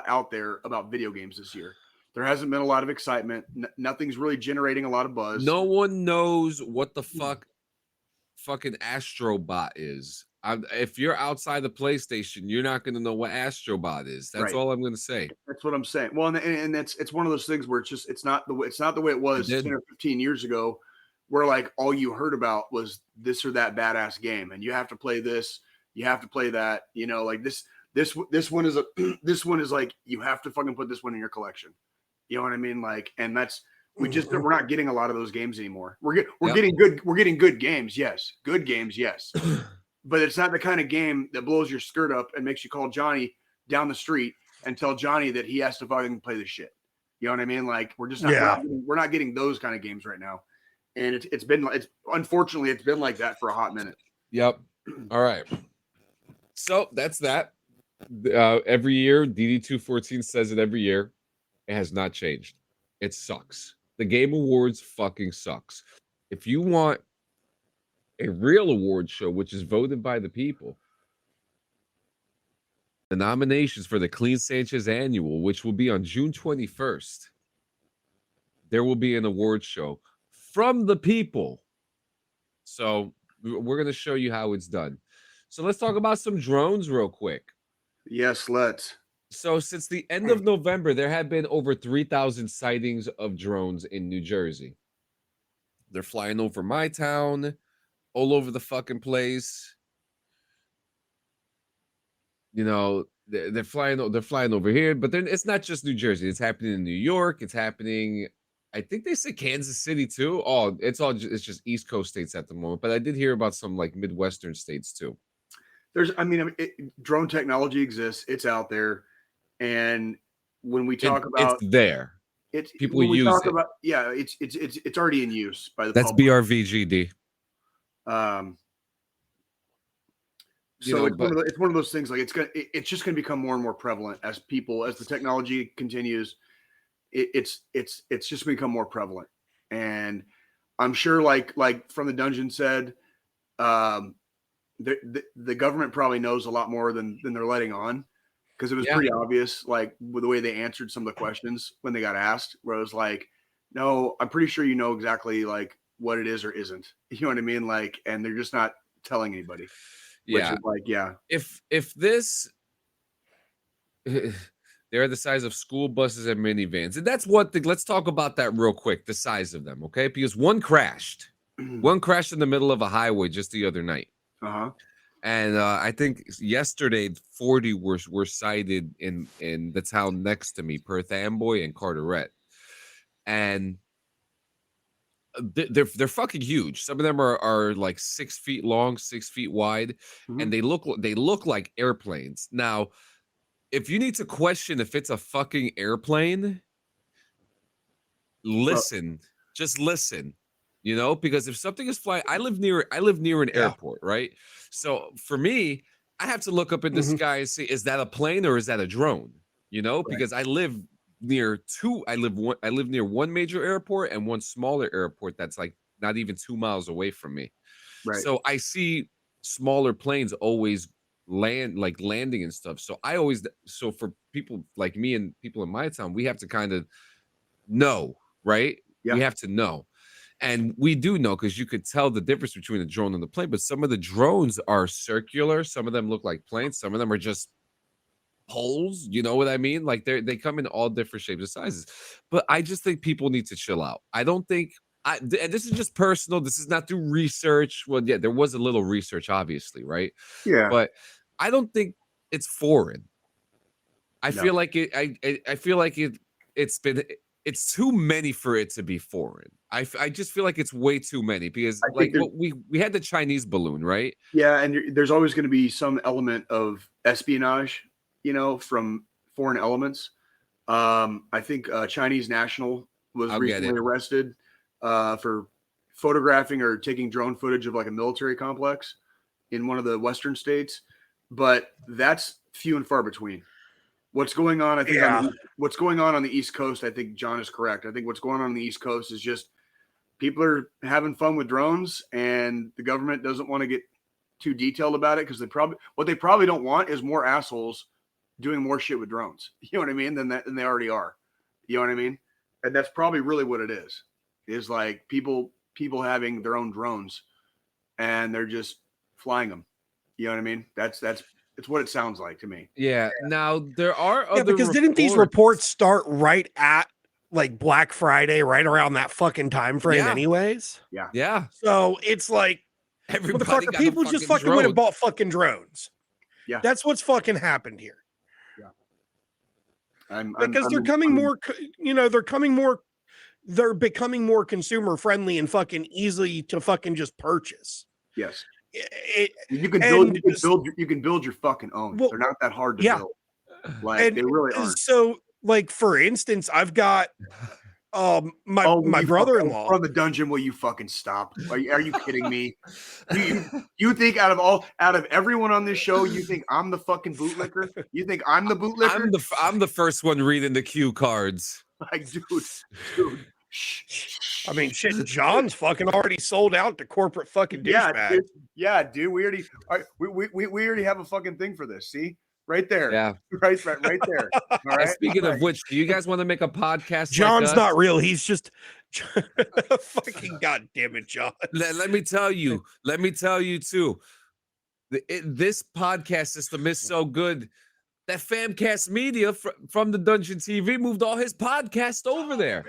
out there about video games this year. There hasn't been a lot of excitement. Nothing's really generating a lot of buzz. No one knows what the fucking Astrobot is. If you're outside the PlayStation, you're not going to know what Astrobot is. That's all I'm going to say. That's what I'm saying. Well, and it's one of those things where it's not the way it was 10 or 15 years ago, where like all you heard about was this or that badass game, and you have to play this, you have to play that. Like this one is this one is like you have to fucking put this one in your collection. You know what I mean? Like, and that's we're not getting a lot of those games anymore. We're getting good games, yes, but it's not the kind of game that blows your skirt up and makes you call Johnny down the street and tell Johnny that he has to fucking play this shit. You know what I mean? Like we're just not we're not getting those kind of games right now, and unfortunately it's been like that for a hot minute. Yep. All right. So that's that. Every year, DD214 says it every year. It has not changed. It sucks. The Game Awards fucking sucks. If you want a real award show, which is voted by the people, the nominations for the Clean Sanchez Annual, which will be on June 21st, there will be an award show from the people. So we're going to show you how it's done. So let's talk about some drones real quick. Yes, let's. So since the end of November, there have been over 3,000 sightings of drones in New Jersey. They're flying over my town, all over the fucking place. They're flying over here, but then it's not just New Jersey. It's happening in New York. It's happening, I think they say Kansas City too. Oh, it's just East Coast states at the moment, but I did hear about some like Midwestern states too. Drone technology exists. It's out there. And when we talk about it's there, people use it. It's already in use by the That's public. BRVGD. So it's one of those things like it's just gonna become more and more prevalent as the technology continues. it's just become more prevalent. And I'm sure, like From the Dungeon said, the government probably knows a lot more than they're letting on, because it was pretty obvious, like with the way they answered some of the questions when they got asked, where it was like, no, I'm pretty sure you know exactly like what it is or isn't. You know what I mean? Like, and they're just not telling anybody. Yeah. Which is like, yeah. If this they're the size of school buses and minivans. And that's let's talk about that real quick, the size of them, okay? Because one crashed. One crashed in the middle of a highway just the other night. Uh-huh. And I think yesterday 40 were cited in the town next to me, Perth Amboy and Carteret. And they're fucking huge. Some of them are like 6 feet long, 6 feet wide, and they look like airplanes. Now, if you need to question if it's a fucking airplane, listen. Just listen. You know, because if something is flying, I live near an airport, right? So for me, I have to look up in the sky and see, is that a plane or is that a drone? You know, because I live near near one major airport and one smaller airport that's like not even 2 miles away from me. Right. So I see smaller planes always landing and stuff. So for people like me and people in my town, we have to kind of know, right? Yeah. We have to know. And we do know, because you could tell the difference between a drone and the plane. But some of the drones are circular. Some of them look like planes. Some of them are just poles. You know what I mean? Like they come in all different shapes and sizes. But I just think people need to chill out. I don't think and this is just personal. This is not through research. Well, yeah, there was a little research, obviously, right? Yeah. But I don't think it's foreign. I feel like it. I feel like it's too many for it to be foreign. I just feel like it's way too many, because like we had the Chinese balloon, right? Yeah, and there's always going to be some element of espionage, you know, from foreign elements. I think Chinese national was recently arrested for photographing or taking drone footage of like a military complex in one of the Western states, but that's few and far between. What's going on, I think, what's going on the East Coast, I think John is correct. I think what's going on the East Coast is just people are having fun with drones, and the government doesn't want to get too detailed about it, because what they probably don't want is more assholes doing more shit with drones. You know what I mean? Than they already are. You know what I mean? And that's probably really what it is like people having their own drones and they're just flying them. You know what I mean? It's what it sounds like to me. Yeah. Now there are other because didn't these reports start right at like Black Friday, right around that fucking time frame, anyways? Yeah. Yeah. So it's like everybody got people just fucking went and bought fucking drones. Yeah. That's what's fucking happened here. Yeah. Because they're becoming more consumer friendly and fucking easy to fucking just purchase. Yes. You can build your fucking own. They're not that hard to build. Like they really aren't. So, like for instance, I've got my brother-in-law from the dungeon. Will you fucking stop? Are you kidding me? You think out of everyone on this show, you think I'm the fucking bootlicker? You think I'm the bootlicker? I'm the first one reading the cue cards. Like, dude. I mean, shit, John's fucking already sold out to corporate fucking douchebag. Yeah, dude. We already have a fucking thing for this. See? Right there. Yeah. Right there. All right. Speaking of which, do you guys want to make a podcast? John's not real. He's just fucking goddamn it, John. Let me tell you too. This podcast system is so good that Famcast Media from the Dungeon TV moved all his podcasts over there.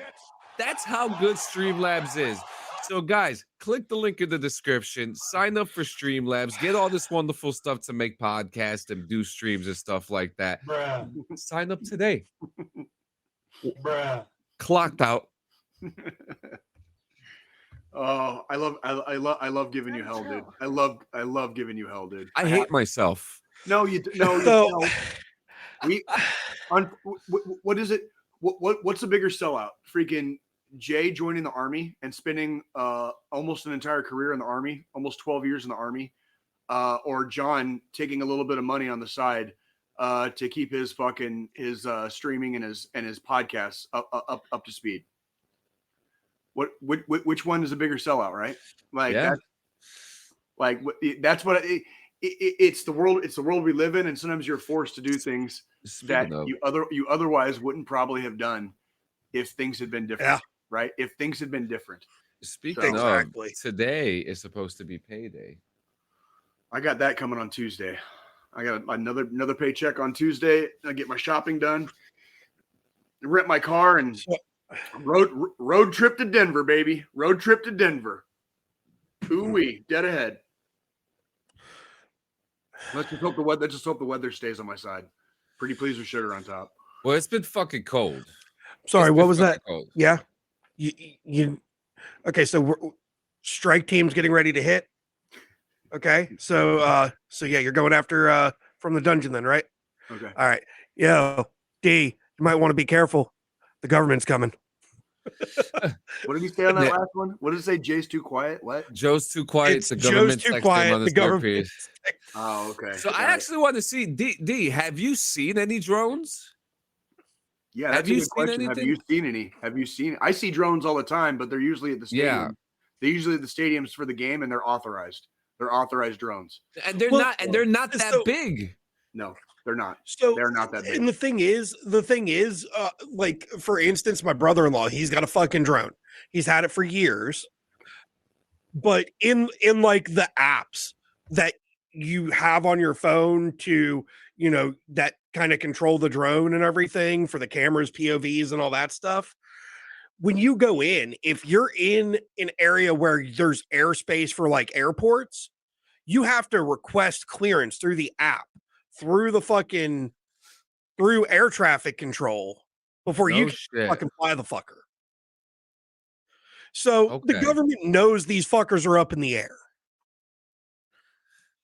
That's how good Streamlabs is. So guys, click the link in the description, sign up for Streamlabs, get all this wonderful stuff to make podcasts and do streams and stuff like that. Bruh. Sign up today. Bruh. Clocked out. Oh, I love giving you hell, dude. I love giving you hell, dude. I hate myself. No, you what is it? What's the bigger sellout? Freaking Jay joining the army and spending almost an entire career in the army, almost 12 years in the army, or John taking a little bit of money on the side to keep his streaming and his podcasts up to speed. Which one is a bigger sellout, right? Like that's what it's the world. It's the world we live in, and sometimes you're forced to do things that you otherwise wouldn't probably have done if things had been different. Right? If things had been different. Speaking of, today is supposed to be payday. I got that coming on Tuesday. I got another paycheck on Tuesday. I get my shopping done, rent my car, and road trip to Denver, baby. Road trip to Denver. Ooh-wee, dead ahead. Let's just hope the weather stays on my side. Pretty please with sugar on top. Well, it's been fucking cold. Sorry, what was that? Cold. Yeah. You okay, so strike team's getting ready to hit. Okay. So yeah, you're going after from the dungeon then, right? Okay. All right. Yo, D, you might want to be careful. The government's coming. What did he say on that last one? What did it say? Jay's too quiet? What? Joe's too quiet. The government's too quiet. On the government. Oh, okay. So I actually want to see D. Have you seen any drones? Yeah, that's a good question. Have you seen any? I see drones all the time, but they're usually at the stadium. Yeah. They're usually at the stadiums for the game, and they're authorized. They're authorized drones. And they're not that big. No, they're not. So they're not that big. And the thing is, like for instance, my brother-in-law, he's got a fucking drone. He's had it for years. But in like the apps that you have on your phone to, that kind of control the drone and everything for the cameras, POVs, and all that stuff. When you go in, if you're in an area where there's airspace for like airports, you have to request clearance through the app, through air traffic control before you can fucking fly the fucker. So the government knows these fuckers are up in the air.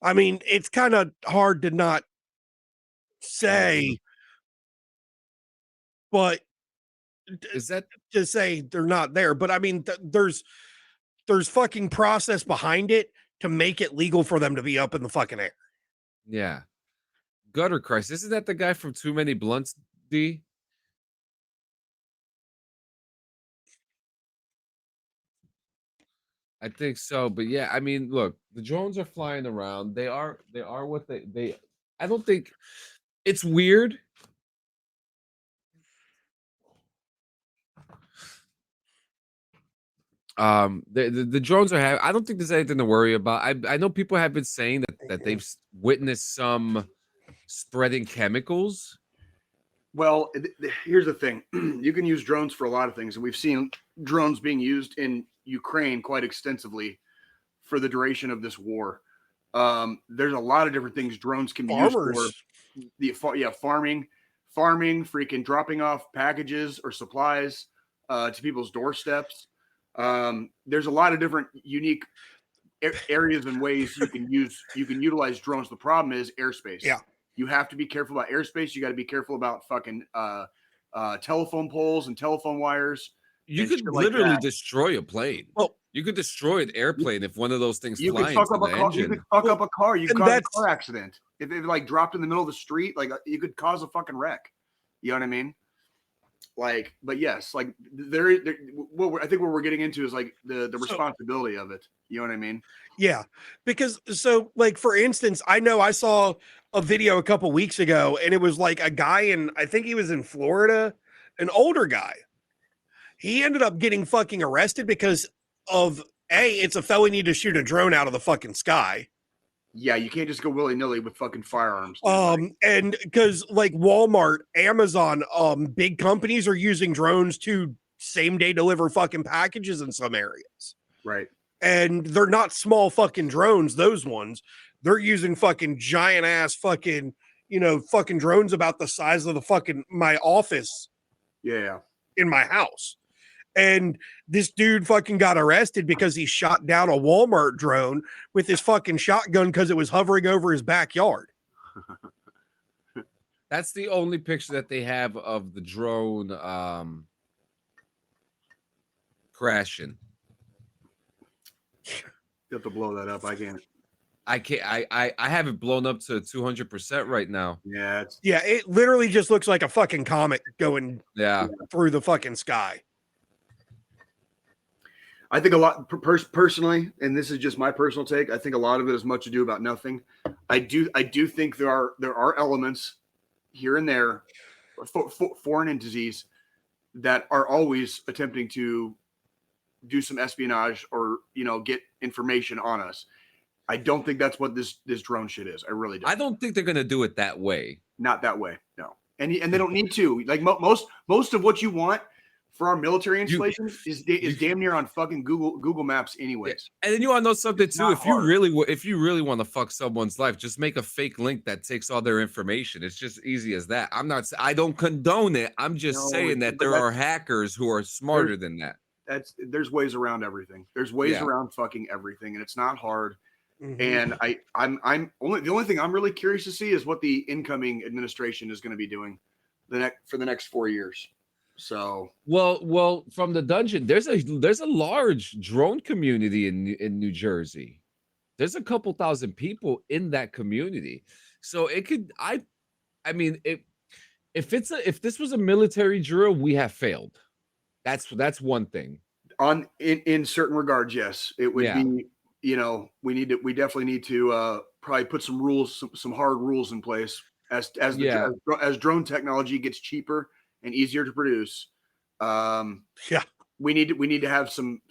I mean, it's kind of hard to not say, but is that to say they're not there? But I mean, there's fucking process behind it to make it legal for them to be up in the fucking air. Yeah. Gutter Christ. Isn't that the guy from Too Many Blunts, D? I think so, but yeah, I mean, look, the drones are flying around. They are what they I don't think it's weird. The drones are I don't think there's anything to worry about. I know people have been saying that they've witnessed some spreading chemicals. Well, here's the thing. You can use drones for a lot of things, and we've seen drones being used in Ukraine quite extensively for the duration of this war. There's a lot of different things drones can be used for. Farming, freaking dropping off packages or supplies to people's doorsteps. There's a lot of different unique areas and ways you can utilize drones. The problem is airspace. Yeah. You have to be careful about airspace. You got to be careful about fucking telephone poles and telephone wires. You could literally destroy a plane. Well, you could destroy an airplane if one of those things flies into the engine. You could fuck up a car. You could cause a car accident. If it like dropped in the middle of the street, like you could cause a fucking wreck. You know what I mean? Like, but yes, like I think what we're getting into is like the responsibility of it. You know what I mean? Yeah, because so like for instance, I know I saw a video a couple weeks ago, and it was like a guy I think he was in Florida, an older guy. He ended up getting fucking arrested because of it's a felony to shoot a drone out of the fucking sky. Yeah, you can't just go willy-nilly with fucking firearms. And because like Walmart, Amazon, big companies are using drones to same-day deliver fucking packages in some areas. Right. And they're not small fucking drones, those ones. They're using fucking giant ass fucking, fucking drones about the size of the fucking my office. Yeah. In my house. And this dude fucking got arrested because he shot down a Walmart drone with his fucking shotgun because it was hovering over his backyard. That's the only picture that they have of the drone crashing. You have to blow that up. I can't. I can't. I have it blown up to 200% right now. Yeah, it literally just looks like a fucking comet going Yeah. through the fucking sky. I think a lot personally, and this is just my personal take. I think a lot of it is much ado about nothing. I do think there are elements here and there, foreign entities that are always attempting to do some espionage or get information on us. I don't think that's what this drone shit is. I really don't. I don't think they're gonna do it that way. Not that way, no. And they don't need to. Like most of what you want for our military installations is damn near on fucking Google Maps, anyways. Yeah. And then you want to know something It's too. If you really want to fuck someone's life, just make a fake link that takes all their information. It's just easy as that. I don't condone it. I'm just saying that there are hackers who are smarter than that. There's ways around everything. There's ways around fucking everything, and it's not hard. And I'm the only thing I'm really curious to see is what the incoming administration is going to be doing for the next 4 years. So well, from the dungeon, there's a large drone community in New Jersey. There's a couple thousand people in that community. So it could I mean if this was a military drill, we have failed. That's one thing. In certain regards, yes, it would be. We definitely need to probably put some rules, some hard rules in place as drone technology gets cheaper and easier to produce. We need to have some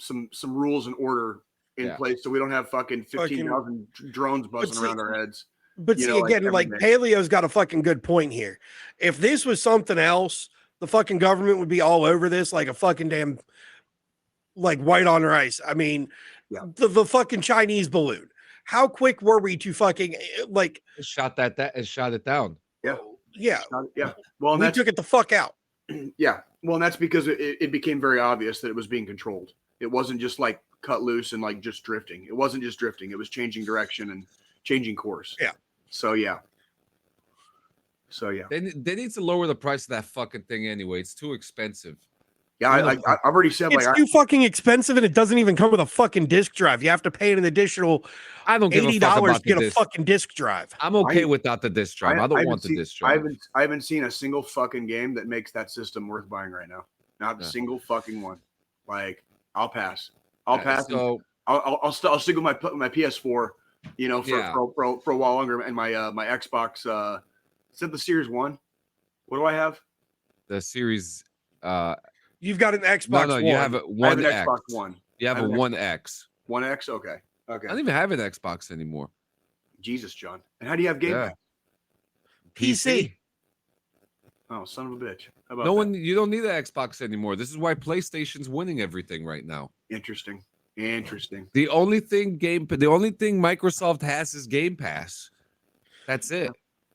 rules and order in place so we don't have fucking 15,000 drones buzzing around our heads. But see, again, like Paleo's got a fucking good point here. If this was something else, the fucking government would be all over this like a fucking damn like white on rice. I mean, the fucking Chinese balloon. How quick were we to fucking like shot it down? Yeah. Well, we took it the fuck out. Yeah. Well, and that's because it became very obvious that it was being controlled. It wasn't just like cut loose and like just drifting. It wasn't just drifting. It was changing direction and changing course. Yeah. So yeah. They need to lower the price of that fucking thing anyway. It's too expensive. Yeah, I've already said it's too fucking expensive, and it doesn't even come with a fucking disc drive. You have to pay an additional $80 to get a fucking disc drive. I'm okay without the disc drive. I don't want the disc drive. I haven't seen a single fucking game that makes that system worth buying right now. Not a single fucking one. Like, I'll pass. I'll pass. So I'll stick with my PS4. For a while longer, and my Xbox. Is it the Series 1? What do I have? The Series. You've got an Xbox. No, One. you have a One an X. Xbox One. You have a One X. One X. Okay. I don't even have an Xbox anymore. Jesus, John. And how do you have Game Pass? PC. Oh, son of a bitch. How about you don't need an Xbox anymore. This is why PlayStation's winning everything right now. Interesting. The only thing Microsoft has is Game Pass. That's it.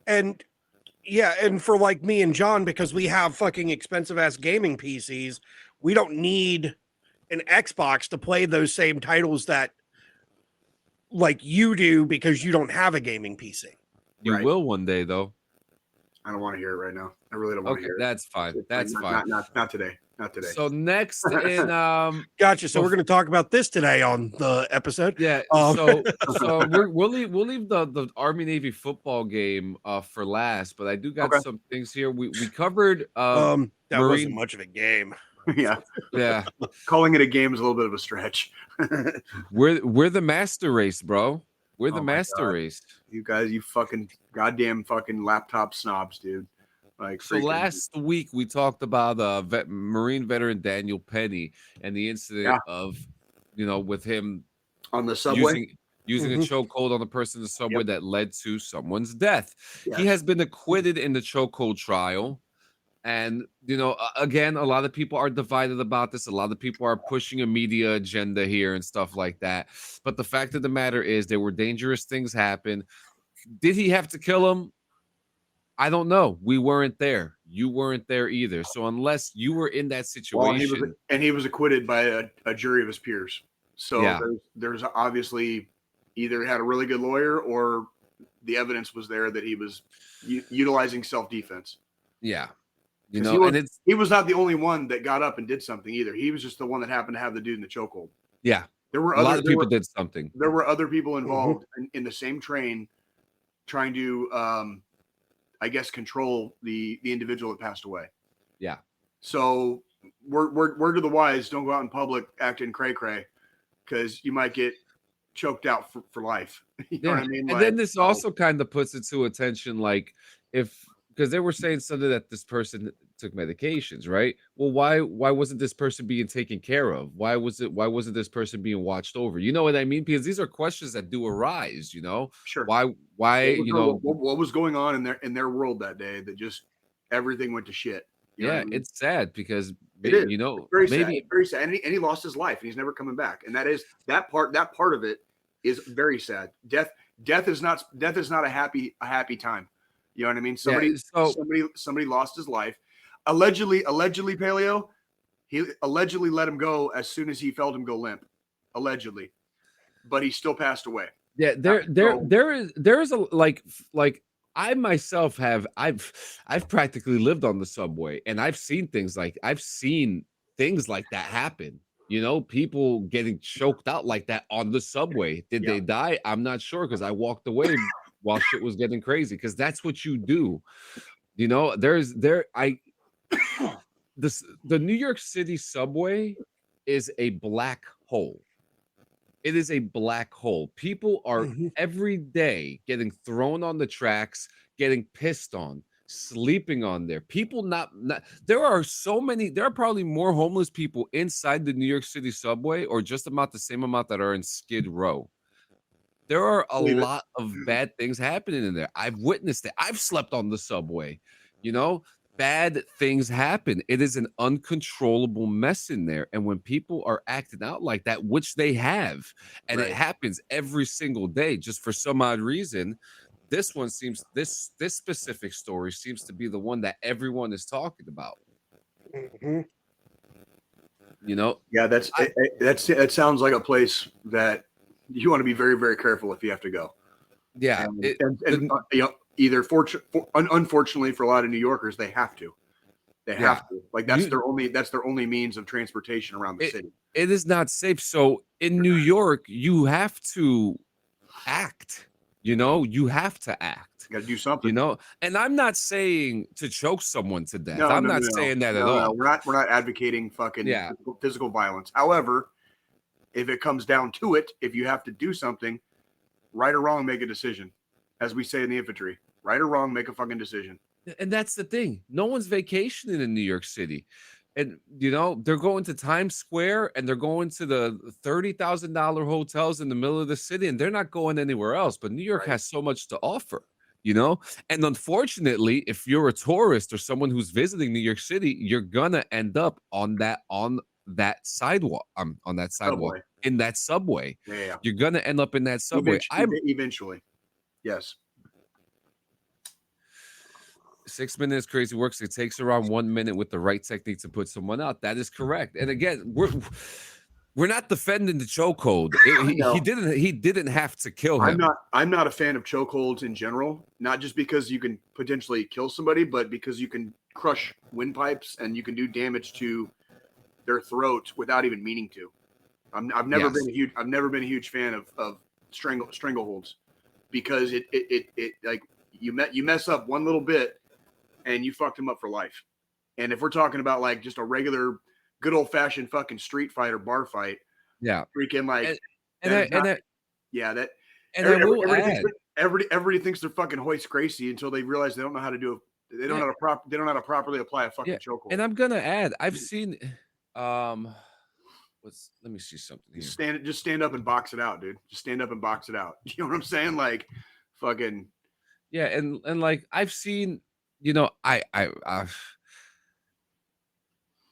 And for like me and John, because we have fucking expensive ass gaming PCs, we don't need an Xbox to play those same titles that like you do because you don't have a gaming PC. You will one day though. I don't want to hear it right now. I really don't want to hear it. That's fine. That's fine. Not today. Not today. So next in gotcha. So we're going to talk about this today on the episode. Yeah. So we'll leave the Army Navy football game for last, but I do got some things here. We covered that wasn't much of a game. Yeah. Calling it a game is a little bit of a stretch. We're the master race, bro. We're the master race. You guys, you fucking goddamn fucking laptop snobs, dude. Like, so last week we talked about Marine veteran Daniel Penny and the incident of, with him on the subway using a chokehold on the person in the subway that led to someone's death. Yes. He has been acquitted in the chokehold trial. And, again, a lot of people are divided about this. A lot of people are pushing a media agenda here and stuff like that. But the fact of the matter is there were dangerous things happen. Did he have to kill him? I don't know. We weren't there. You weren't there either. So unless you were in that situation, he was acquitted by a jury of his peers. So there's obviously either had a really good lawyer or the evidence was there that he was utilizing self-defense. Yeah. He was not the only one that got up and did something either. He was just the one that happened to have the dude in the chokehold. Yeah. There were A lot of people did something. There were other people involved in the same train trying to, I guess, control the individual that passed away. Yeah. So word to the wise, don't go out in public acting cray-cray because you might get choked out for life. You know what I mean? And then this also kind of puts it to attention, like because they were saying something that this person took medications, right? Well, why wasn't this person being taken care of? Why wasn't this person being watched over? You know what I mean? Because these are questions that do arise, you know? Sure. Why what was going on in their world that day that just everything went to shit. You know what I mean? It's sad because you know, it's very maybe sad. It's very sad. And he lost his life and he's never coming back. And that part of it is very sad. Death is not a happy time. You know what I mean? Somebody lost his life. Allegedly, Paleo, he allegedly let him go as soon as he felt him go limp. Allegedly. But he still passed away. Yeah, there is a like I myself I've practically lived on the subway, and I've seen things like that happen. You know, people getting choked out like that on the subway. Did they die? I'm not sure because I walked away while shit was getting crazy, because that's what you do. You know, the New York City subway is a black hole. It is a black hole. People are every day getting thrown on the tracks, getting pissed on, sleeping on there. People not there are probably more homeless people inside the New York City subway, or just about the same amount that are in Skid Row. There are a lot of bad things happening in there. I've witnessed it. I've slept on the subway. You know, bad things happen. It is an uncontrollable mess in there. And when people are acting out like that, which they have, and it happens every single day, just for some odd reason, this specific story seems to be the one that everyone is talking about. You know? Yeah, that sounds like a place that you want to be very, very careful if you have to go. Yeah. You know, either unfortunately for a lot of New Yorkers, they have to. They have to. Like that's their only means of transportation around the city. It is not safe. So in New York, you have to act. You know, you have to act. You got to do something. You know, and I'm not saying to choke someone to death. I'm not saying that at all. We're not advocating fucking physical violence. However, if it comes down to it, if you have to do something, right or wrong, make a decision. As we say in the infantry, right or wrong, make a fucking decision. And that's the thing. No one's vacationing in New York City. And, you know, they're going to Times Square and they're going to the $30,000 hotels in the middle of the city, and they're not going anywhere else. But New York has so much to offer, you know? And unfortunately, if you're a tourist or someone who's visiting New York City, you're going to end up on that sidewalk, Subway. In that subway. Yeah. You're going to end up in that subway. Eventually. Yes. 6 minutes crazy works. It takes around 1 minute with the right technique to put someone out. That is correct. And again, we're not defending the chokehold. He didn't have to kill him. I'm not a fan of chokeholds in general. Not just because you can potentially kill somebody, but because you can crush windpipes and you can do damage to their throat without even meaning to. I've never been a huge fan of strangleholds, because it like you mess up one little bit and you fucked him up for life. And if we're talking about like just a regular good old fashioned fucking street fight or bar fight, freaking like everybody thinks they're fucking Hoist Gracie until they realize they don't know how to do it. They don't know how to properly apply a fucking chokehold. And I'm gonna add, I've seen let me see something here. Just stand up and box it out, dude. Just stand up and box it out. You know what I'm saying? Like fucking and like I've seen, you know,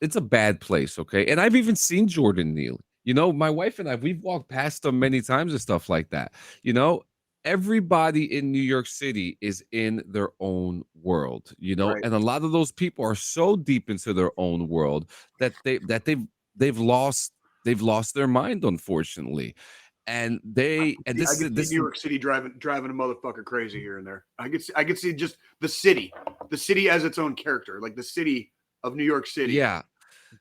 it's a bad place, okay? And I've even seen Jordan Neal. You know, my wife and we've walked past him many times and stuff like that. You know, everybody in New York City is in their own world, you know, and a lot of those people are so deep into their own world that they've lost their mind, unfortunately. And I can see New York City driving a motherfucker crazy here and there. I could see just the city as its own character, like the city of New York City. Yeah,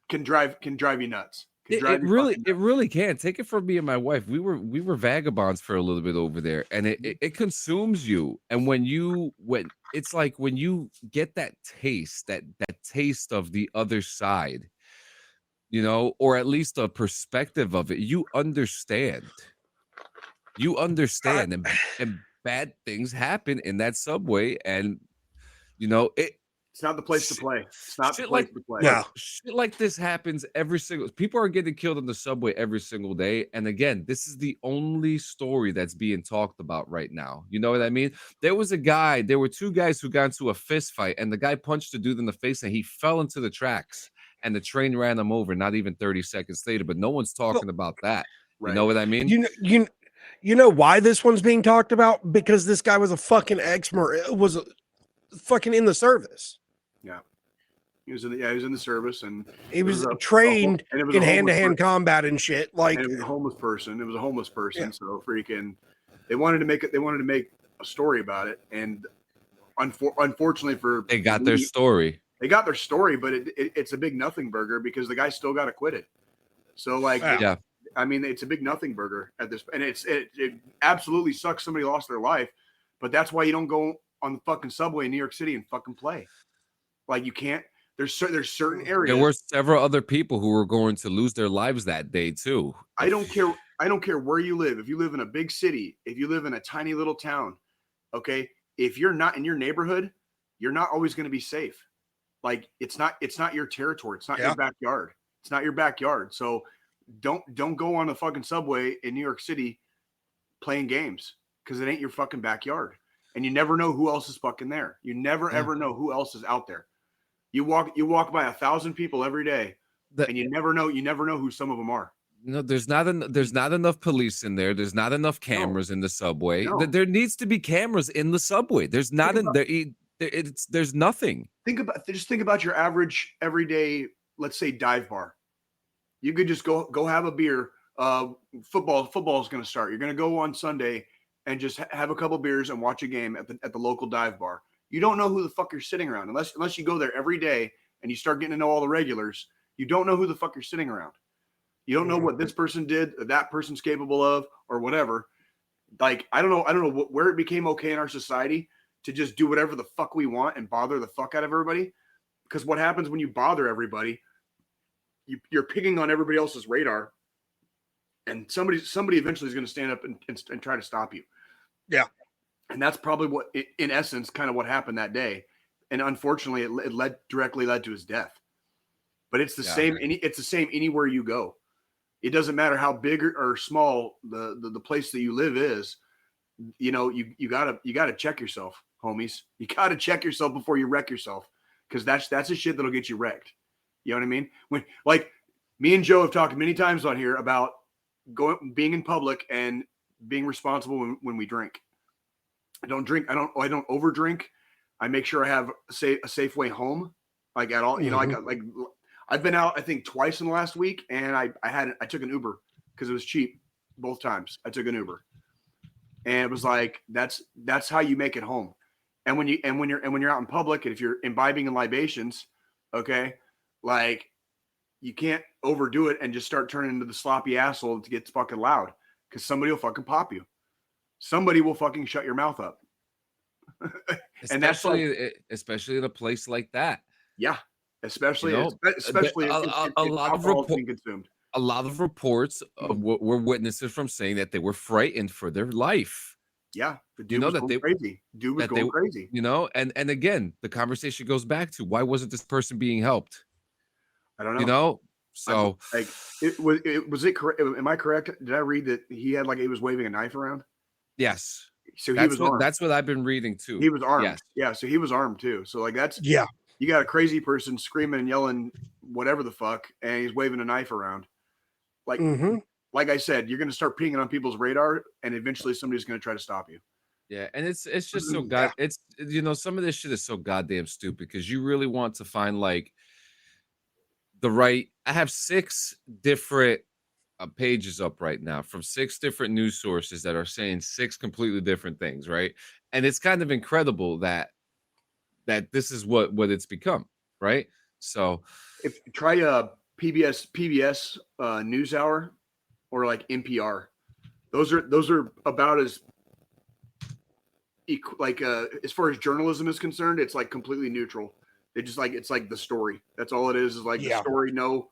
can drive you nuts. It really can. Take it from me and my wife. We were vagabonds for a little bit over there, and it consumes you. And when it's like when you get that taste of the other side, or at least a perspective of it, you understand. And bad things happen in that subway, and it's not the place to play. It's not the place to play. Yeah. Shit like this happens people are getting killed on the subway every single day. And again, this is the only story that's being talked about right now. You know what I mean? There were two guys who got into a fist fight, and the guy punched the dude in the face and he fell into the tracks, and the train ran him over not even 30 seconds later, but no one's talking about that. Right. You know what I mean? You know why this one's being talked about? Because this guy was a fucking was fucking in the service. Yeah. He was in the service, and he was trained in hand-to-hand combat and shit. Like, and it was a homeless person. Yeah. So freaking, they wanted to make a story about it, and unfortunately they got their story. They got their story, but it's a big nothing burger because the guy still got acquitted. So like, yeah. I mean, it's a big nothing burger at this, and it absolutely sucks. Somebody lost their life, but that's why you don't go on the fucking subway in New York City and fucking play. Like, you can't. There's certain areas. There were several other people who were going to lose their lives that day too. I don't care where you live. If you live in a big city, if you live in a tiny little town, okay, if you're not in your neighborhood, you're not always going to be safe. Like, it's not your territory. It's not your backyard. It's not your backyard. So don't go on the fucking subway in New York City playing games, because it ain't your fucking backyard. And you never know who else is fucking there. You never ever know who else is out there. You walk by 1,000 people every day, and you never know who some of them are. No, there's not enough police in there. There's not enough cameras in the subway. No. There needs to be cameras in the subway. There's not there's nothing. Think about your average everyday, let's say, dive bar. You could just go have a beer. Football is going to start. You're going to go on Sunday and just have a couple beers and watch a game at the local dive bar. You don't know who the fuck you're sitting around unless you go there every day and you start getting to know all the regulars. You don't know who the fuck you're sitting around. You don't know what this person did, or that person's capable of, or whatever. Like, I don't know where it became okay in our society to just do whatever the fuck we want and bother the fuck out of everybody. Because what happens when you bother everybody, you're picking on everybody else's radar, and somebody eventually is going to stand up and try to stop you. Yeah. And that's probably what, in essence, kind of what happened that day. And unfortunately, it directly led to his death. But it's the same. It's the same anywhere you go. It doesn't matter how big or small the place that you live is. You know, you gotta check yourself, homies. You gotta check yourself before you wreck yourself, because that's the shit that'll get you wrecked. You know what I mean? When, like, me and Joe have talked many times on here about being in public and being responsible when we drink. I don't drink. I don't over drink. I make sure I have a safe way home. Like, at all, you know, like I've been out, I think, twice in the last week, and I took an Uber because it was cheap both times. I took an Uber, and it was like, that's how you make it home. And when you're out in public, and if you're imbibing in libations, okay, like, you can't overdo it and just start turning into the sloppy asshole to get fucking loud, because somebody will fucking pop you. Somebody will fucking shut your mouth up. And that's especially in a place like that. Yeah. Especially, a lot of reports were witnesses from saying that they were frightened for their life. Yeah, the dude was going crazy. Dude was going crazy. You know, and again, the conversation goes back to, why wasn't this person being helped? I don't know. You know, so like, was it correct? Am I correct? Did I read that he was waving a knife around? Yes. So that's what I've been reading too. He was armed. Yes. Yeah. So he was armed too. So, like, you got a crazy person screaming and yelling whatever the fuck, and he's waving a knife around. Like, like I said, you're going to start pinging on people's radar, and eventually somebody's going to try to stop you. Yeah, and it's just so it's, you know, some of this shit is so goddamn stupid, because you really want to find, like, the right. I have 6 different pages up right now from 6 different news sources that are saying 6 completely different things, right? And it's kind of incredible that this is what it's become, right? So if try PBS NewsHour or like NPR. Those are about as as far as journalism is concerned, it's like completely neutral. They just like it's like the story. That's all it is like the story. No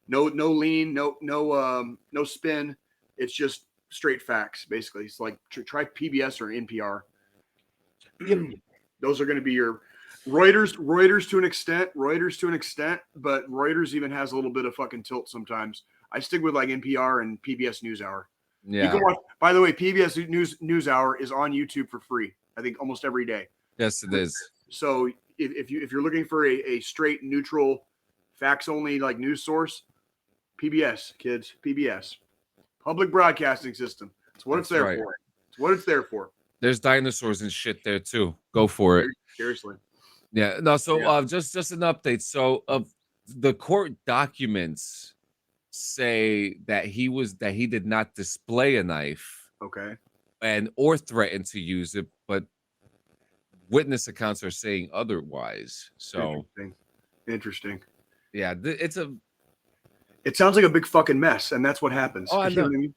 lean, no spin. It's just straight facts, basically. It's like try PBS or NPR. Those are going to be your Reuters to an extent, but Reuters even has a little bit of fucking tilt sometimes. I stick with like NPR and PBS NewsHour. Yeah. You can watch, by the way, PBS NewsHour is on YouTube for free. I think almost every day. Yes, it is. So if you're looking for a straight neutral, facts only like news source, PBS kids, PBS, public broadcasting system. That's what it's there for. It's what it's there for. There's dinosaurs and shit there too. Go for it. Seriously. Yeah. No. So just an update. So the court documents say that he did not display a knife. Okay. Or threaten to use it, but witness accounts are saying otherwise. So interesting. Yeah, it sounds like a big fucking mess, and that's what happens. Oh, I know. You know what I mean?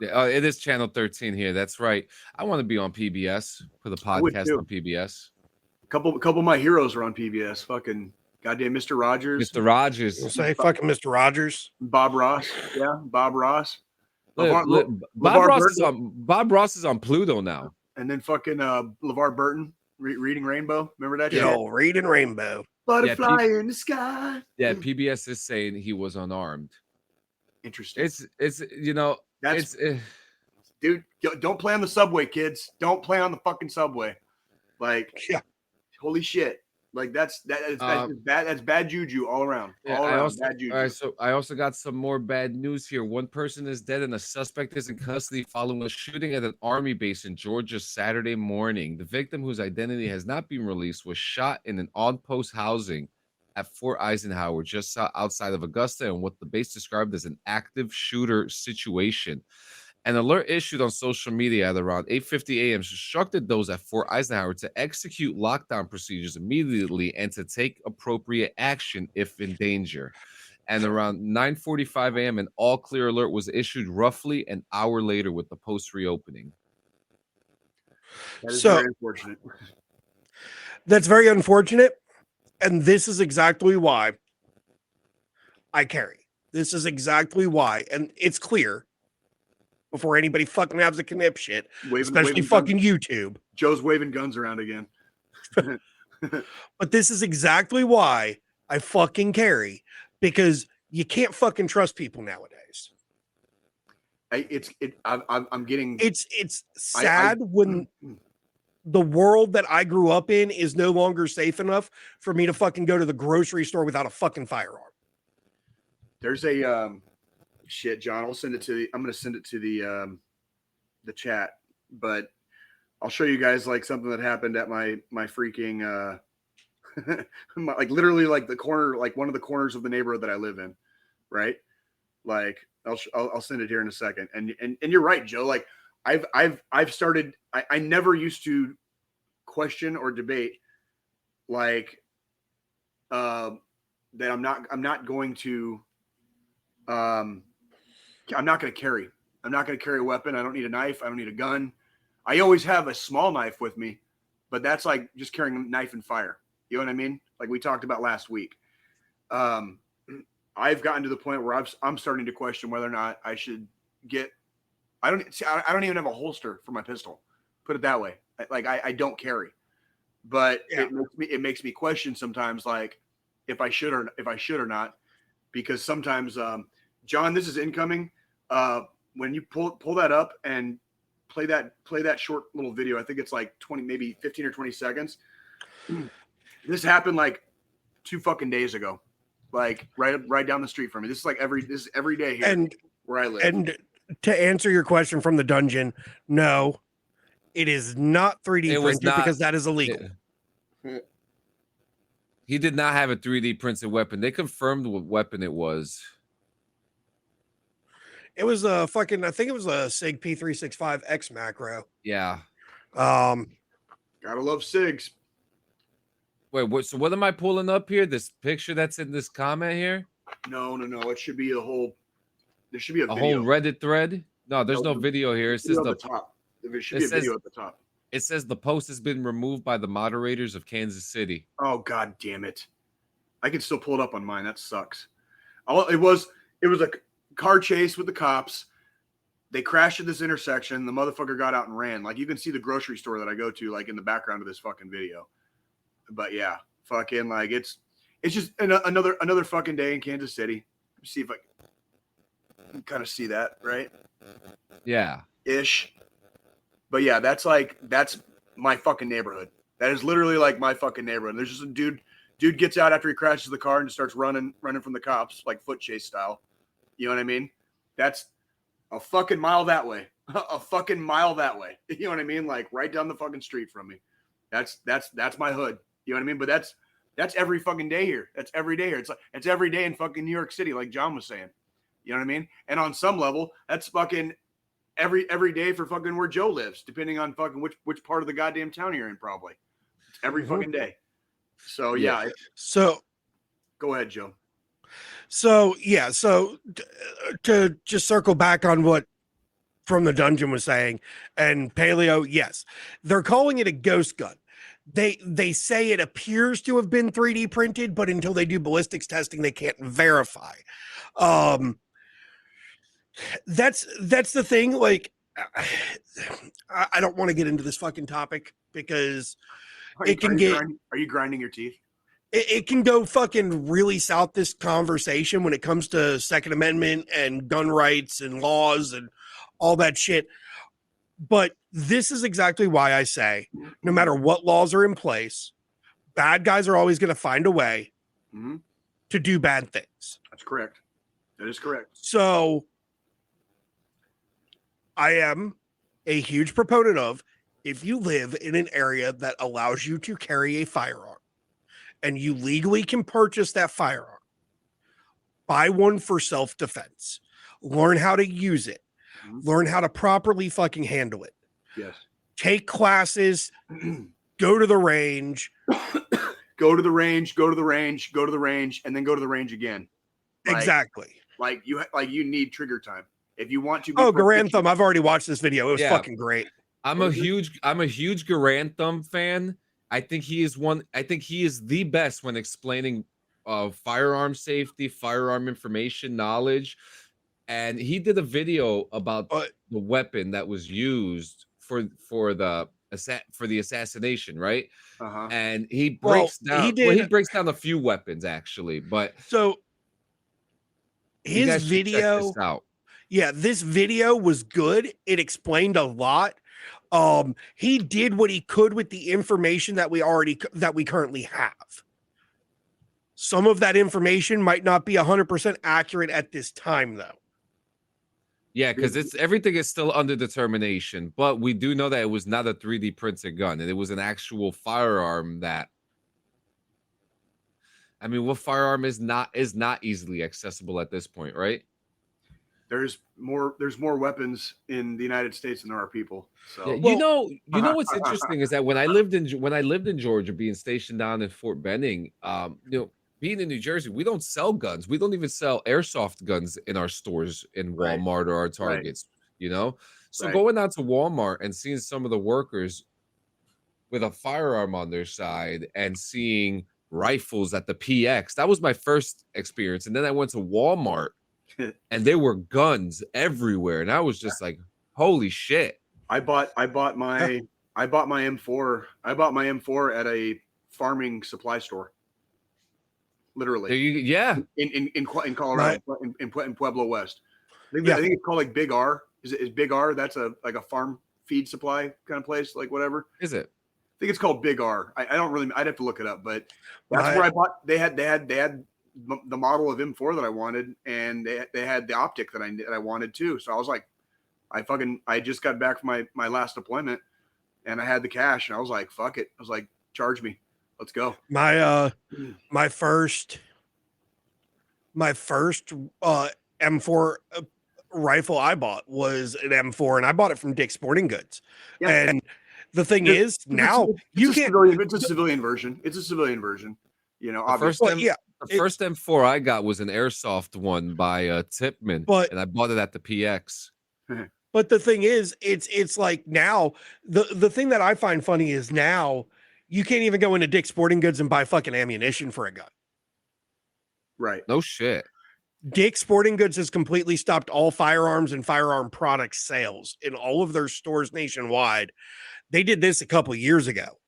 Yeah, it is channel 13 here. That's right. I want to be on PBS for the podcast on PBS. A couple of my heroes are on PBS. Fucking goddamn Mr. Rogers. Mr. Rogers. You'll say fucking Mr. Rogers. Bob Ross. Yeah, Bob Ross. Bob Ross is on Pluto now. And then fucking LeVar Burton reading Rainbow. Remember that? Yo, reading Rainbow. Butterfly in the sky. Yeah, PBS is saying he was unarmed. Interesting. Dude, don't play on the subway, kids. Don't play on the fucking subway. Like, holy shit. Like that's bad. That's bad juju all around. Bad juju. All right, so I also got some more bad news here. One person is dead and a suspect is in custody following a shooting at an army base in Georgia Saturday morning. The victim, whose identity has not been released, was shot in an on-post housing at Fort Eisenhower, just outside of Augusta, and what the base described as an active shooter situation. An alert issued on social media at around 8:50 a.m. instructed those at Fort Eisenhower to execute lockdown procedures immediately and to take appropriate action if in danger. And around 9:45 a.m., an all-clear alert was issued roughly an hour later with the post reopening. That is very unfortunate. That's very unfortunate. And this is exactly why I carry. This is exactly why. And it's clear. Before anybody fucking has a knip shit, especially fucking guns. YouTube. Joe's waving guns around again. But this is exactly why I fucking carry, because you can't fucking trust people nowadays. I'm getting. It's sad when the world that I grew up in is no longer safe enough for me to fucking go to the grocery store without a fucking firearm. There's a shit, John. I'm going to send it to the chat, but I'll show you guys like something that happened at my freaking like literally like the corner, like one of the corners of the neighborhood that I live in, right? Like I'll send it here in a second. And you're right, Joe. Like I've started. I never used to question or debate like that. I'm not going to. I'm not going to carry. I'm not going to carry a weapon. I don't need a knife. I don't need a gun. I always have a small knife with me, but that's like just carrying a knife and fire. You know what I mean? Like we talked about last week. I've gotten to the point where I'm starting to question whether or not I should get. I don't even have a holster for my pistol. Put it that way. Like I don't carry, but it makes me question sometimes, like if I should or not, because sometimes, John, this is incoming. When you pull that up and play that short little video, I think it's like 20, maybe 15 or 20 seconds. This happened like 2 fucking days ago, like right down the street from me. This is every day here and where I live. And to answer your question from the dungeon, no, it is not 3D printed because that is illegal. He did not have a 3D printed weapon. They confirmed what weapon it was. It was I think it was a SIG P365 X macro. Yeah. Gotta love SIGs. Wait, so what am I pulling up here? This picture that's in this comment here? No. It should be a whole. There should be a whole video. Reddit thread. No, there's no video here. It's just at the top. There should be a says- video at the top. It says the post has been removed by the moderators of Kansas City. Oh god damn it! I can still pull it up on mine. That sucks. It was a car chase with the cops. They crashed at this intersection. The motherfucker got out and ran. Like you can see the grocery store that I go to, like in the background of this fucking video. But yeah, fucking like it's just another fucking day in Kansas City. Let me see if I can kind of see that right. Yeah. Ish. But yeah, that's my fucking neighborhood. That is literally like my fucking neighborhood. There's just a dude gets out after he crashes the car and just starts running from the cops, like foot chase style. You know what I mean? That's a fucking mile that way. A fucking mile that way. You know what I mean? Like right down the fucking street from me. That's my hood. You know what I mean? But that's every fucking day here. That's every day here. It's every day in fucking New York City, like John was saying. You know what I mean? And on some level, that's fucking every day for fucking where Joe lives, depending on fucking which part of the goddamn town you're in, probably. It's every fucking day. So yeah. So go ahead, Joe. So yeah, to just circle back on what From the Dungeon was saying, and Paleo, yes, they're calling it a ghost gun. They say it appears to have been 3D printed, but until they do ballistics testing, they can't verify. That's the thing. Like, I don't want to get into this fucking topic because Are you grinding your teeth? It can go fucking really south, this conversation, when it comes to Second Amendment and gun rights and laws and all that shit. But this is exactly why I say, no matter what laws are in place, bad guys are always going to find a way to do bad things. That's correct. That is correct. So I am a huge proponent of, if you live in an area that allows you to carry a firearm and you legally can purchase that firearm, buy one for self-defense, learn how to use it, learn how to properly fucking handle it. Yes. Take classes, go to the range, go to the range, and then go to the range again. Exactly. Like you need trigger time. If you want to be Garantham, I've already watched this video. It was fucking great. I'm a huge Garantham fan. I think he is the best when explaining firearm safety, firearm information, knowledge. And he did a video about the weapon that was used for the assassination, right? And he breaks down he breaks down a few weapons actually, but so his video this video was good. It explained a lot. He did what he could with the information that we currently have. Some of that information might not be 100% accurate at this time, though. Yeah, because everything is still under determination, but we do know that it was not a 3D printed gun, and it was an actual firearm that. I mean, what firearm is not easily accessible at this point, right? There's more weapons in the United States than there are people. So you know what's interesting is that when I lived in Georgia, being stationed down in Fort Benning, being in New Jersey, we don't sell guns. We don't even sell airsoft guns in our stores in Walmart or our Targets, So going out to Walmart and seeing some of the workers with a firearm on their side and seeing rifles at the PX, that was my first experience. And then I went to Walmart and there were guns everywhere. And I was just like, holy shit. I bought my M4. I bought my M4 at a farming supply store. Literally. In Colorado, in Pueblo West. I think it's called like Big R. Is Big R? That's like a farm feed supply kind of place, like whatever. Is it? I think it's called Big R. I don't really. I'd have to look it up, but that's where I bought. They had the model of M4 that I wanted, and they had the optic that I wanted too. So I was like, I just got back from my last deployment, and I had the cash, and I was like, fuck it. I was like, charge me. Let's go. My first M4 rifle I bought was an M4, and I bought it from Dick's Sporting Goods. Yeah. And the thing is, now you can't. It's a civilian version. It's a civilian version. Obviously. The first M4 I got was an airsoft one by Tipman, and I bought it at the PX. But the thing is, it's like now the thing that I find funny is now you can't even go into Dick's Sporting Goods and buy fucking ammunition for a gun. Right. No shit. Dick's Sporting Goods has completely stopped all firearms and firearm product sales in all of their stores nationwide. They did this a couple of years ago.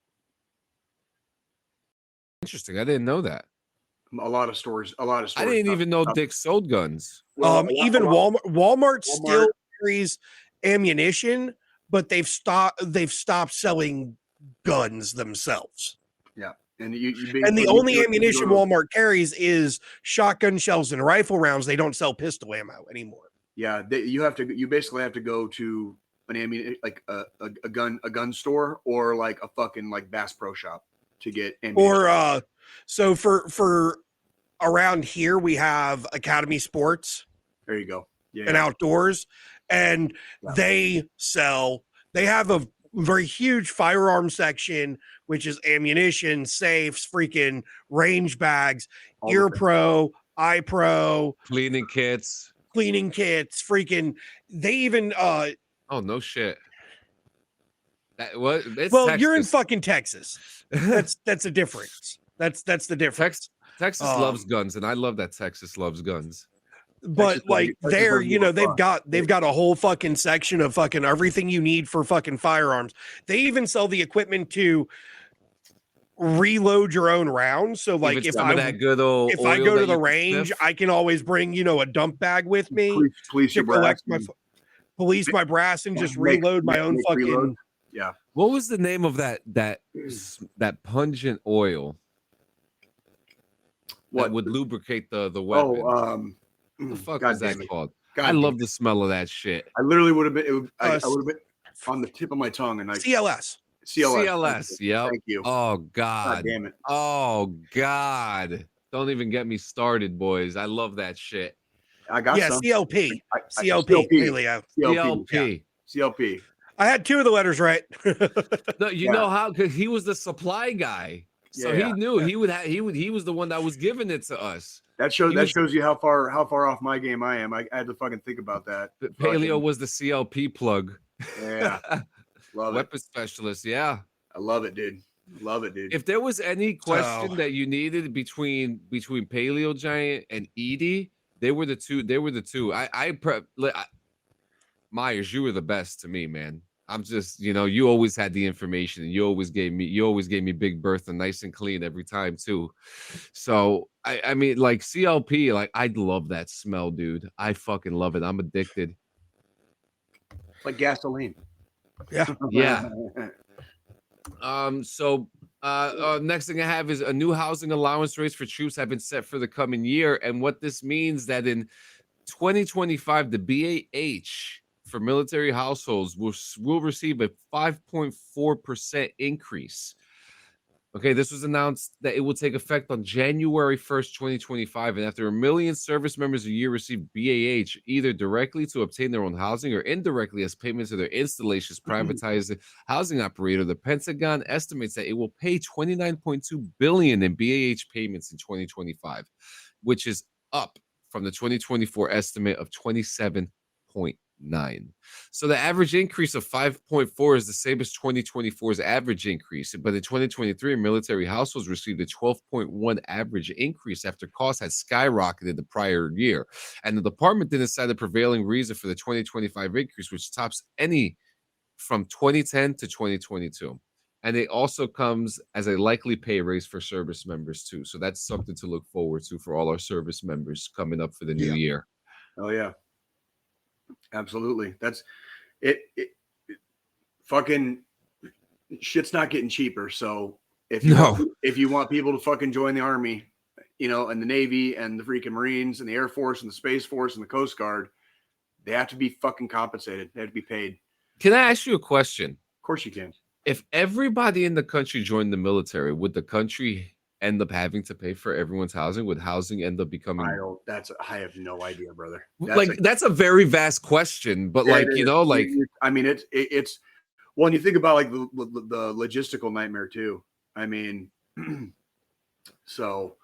Interesting. I didn't know that. A lot of stores. I didn't even know Dick sold guns. Well, even Walmart still carries ammunition, but they've stopped selling guns themselves. Yeah. And the only ammunition Walmart carries is shotgun shells and rifle rounds. They don't sell pistol ammo anymore. Yeah, you basically have to go to an like a gun store or like a fucking like Bass Pro Shop to get ammunition. Or so for around here we have Academy Sports. There you go. Yeah. And Outdoors, and they have a very huge firearm section, which is ammunition, safes, freaking range bags, Ear Pro, Eye Pro, cleaning kits, freaking. They even oh no shit. Well, Texas. You're in fucking Texas. That's a difference. That's the difference. Texas loves guns, and I love that Texas loves guns. But like there, they've got a whole fucking section of fucking everything you need for fucking firearms. They even sell the equipment to reload your own rounds. So like if I go to the range, I can always bring, a dump bag with me to collect my brass and just reload my own fucking reload. Yeah. What was the name of that pungent oil that would lubricate the weapon? What the fuck is that called? I love the smell of that shit. I literally would have been. I would have been on the tip of my tongue, and CLS. Yeah. Thank you. Oh God damn it. Oh God. Don't even get me started, boys. I love that shit. I got some. CLP. CLP. I had two of the letters right. No, you know how? Because he was the supply guy, so he knew he was the one that was giving it to us. That shows you how far off my game I am. I had to fucking think about that. Paleo was the CLP plug. Yeah, love Weapon specialist. Yeah, I love it, dude. Love it, dude. If there was any question that you needed between Paleo Giant and Edie, they were the two. Myers, you were the best to me, man. I'm just, you always had the information, and you always gave me Big Bertha nice and clean every time too. So I mean, like CLP, like I love that smell, dude. I fucking love it. I'm addicted. Like gasoline. Yeah. Yeah. So next thing I have is a new housing allowance rates for troops have been set for the coming year, and what this means that in 2025, the BAH for military households will receive a 5.4% increase. Okay, this was announced that it will take effect on January 1st, 2025. And after 1 million service members a year receive BAH, either directly to obtain their own housing or indirectly as payments to their installations privatized housing operator, the Pentagon estimates that it will pay $29.2 billion in BAH payments in 2025, which is up from the 2024 estimate of 27.9. So the average increase of 5.4 is the same as 2024's average increase, but in 2023 military households received a 12.1 average increase after costs had skyrocketed the prior year, and the department didn't cite a prevailing reason for the 2025 increase, which tops any from 2010 to 2022. And it also comes as a likely pay raise for service members too, so that's something to look forward to for all our service members coming up for the new year. Oh yeah. Absolutely. That's it. Fucking shit's not getting cheaper. So if you want people to fucking join the Army, and the Navy and the freaking Marines and the Air Force and the Space Force and the Coast Guard, they have to be fucking compensated. They have to be paid. Can I ask you a question? Of course you can. If everybody in the country joined the military, would the country end up having to pay for everyone's housing? Would housing end up becoming? I have no idea, brother. That's a very vast question, but I mean, it's when you think about like the logistical nightmare too. I mean, so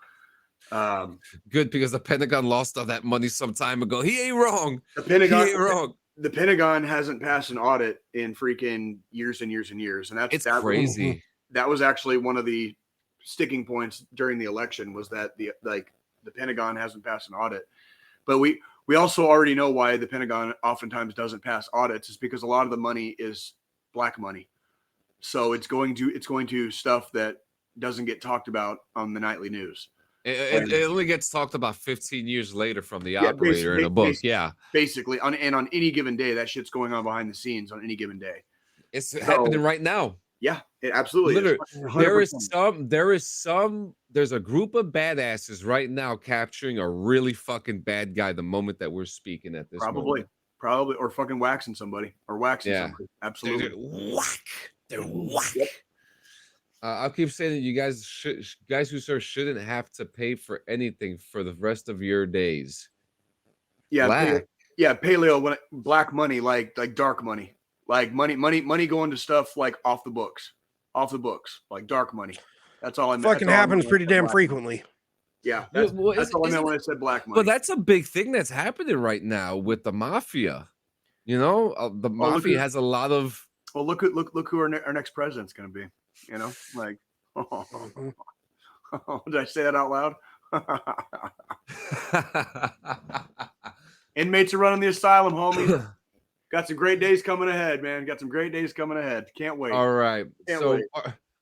Good, because the Pentagon lost all that money some time ago. He ain't wrong. The He ain't wrong. The Pentagon hasn't passed an audit in freaking years and years and years, and that's Crazy. That was actually one of the sticking points during the election, was that the Pentagon hasn't passed an audit. But we also already know why the Pentagon oftentimes doesn't pass audits, is because a lot of the money is black money. So it's going to stuff that doesn't get talked about on the nightly news. It only gets talked about 15 years later from the operator in a book. Basically, on any given day, that shit's going on behind the scenes on any given day. It's happening right now. Yeah, it absolutely Literally, is. There's a group of badasses right now capturing a really fucking bad guy the moment that we're speaking at this moment. Probably, or fucking waxing somebody, or waxing somebody. Absolutely. They're whack. Yep. I'll keep saying that you guys who serve shouldn't have to pay for anything for the rest of your days. Yeah, paleo, black money, like dark money, like money going to stuff like off the books, like dark money. That's all I meant. Fucking happens pretty damn frequently. Yeah, that's all I meant when I said black money. Well, that's a big thing that's happening right now with the mafia. You know, the mafia has a lot of. Well, look who our next president's going to be. You know, like, did I say that out loud? Inmates are running the asylum, homie. Got some great days coming ahead, man. Got some great days coming ahead. Can't wait. All right.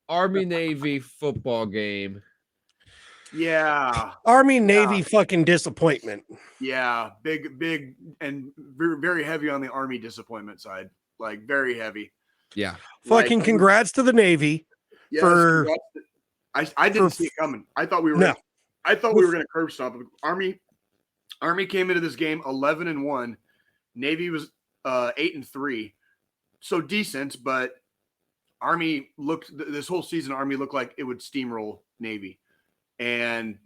Army Navy football game. Yeah. Army Navy fucking disappointment. Yeah. Big and very, very heavy on the Army disappointment side. Like, very heavy. Yeah. Fucking congrats to the Navy. Yes, for I didn't see it coming. I thought we were going to curb stomp. Army came into this game 11-1. Navy was 8-3. So decent, but Army this whole season, Army looked like it would steamroll Navy. And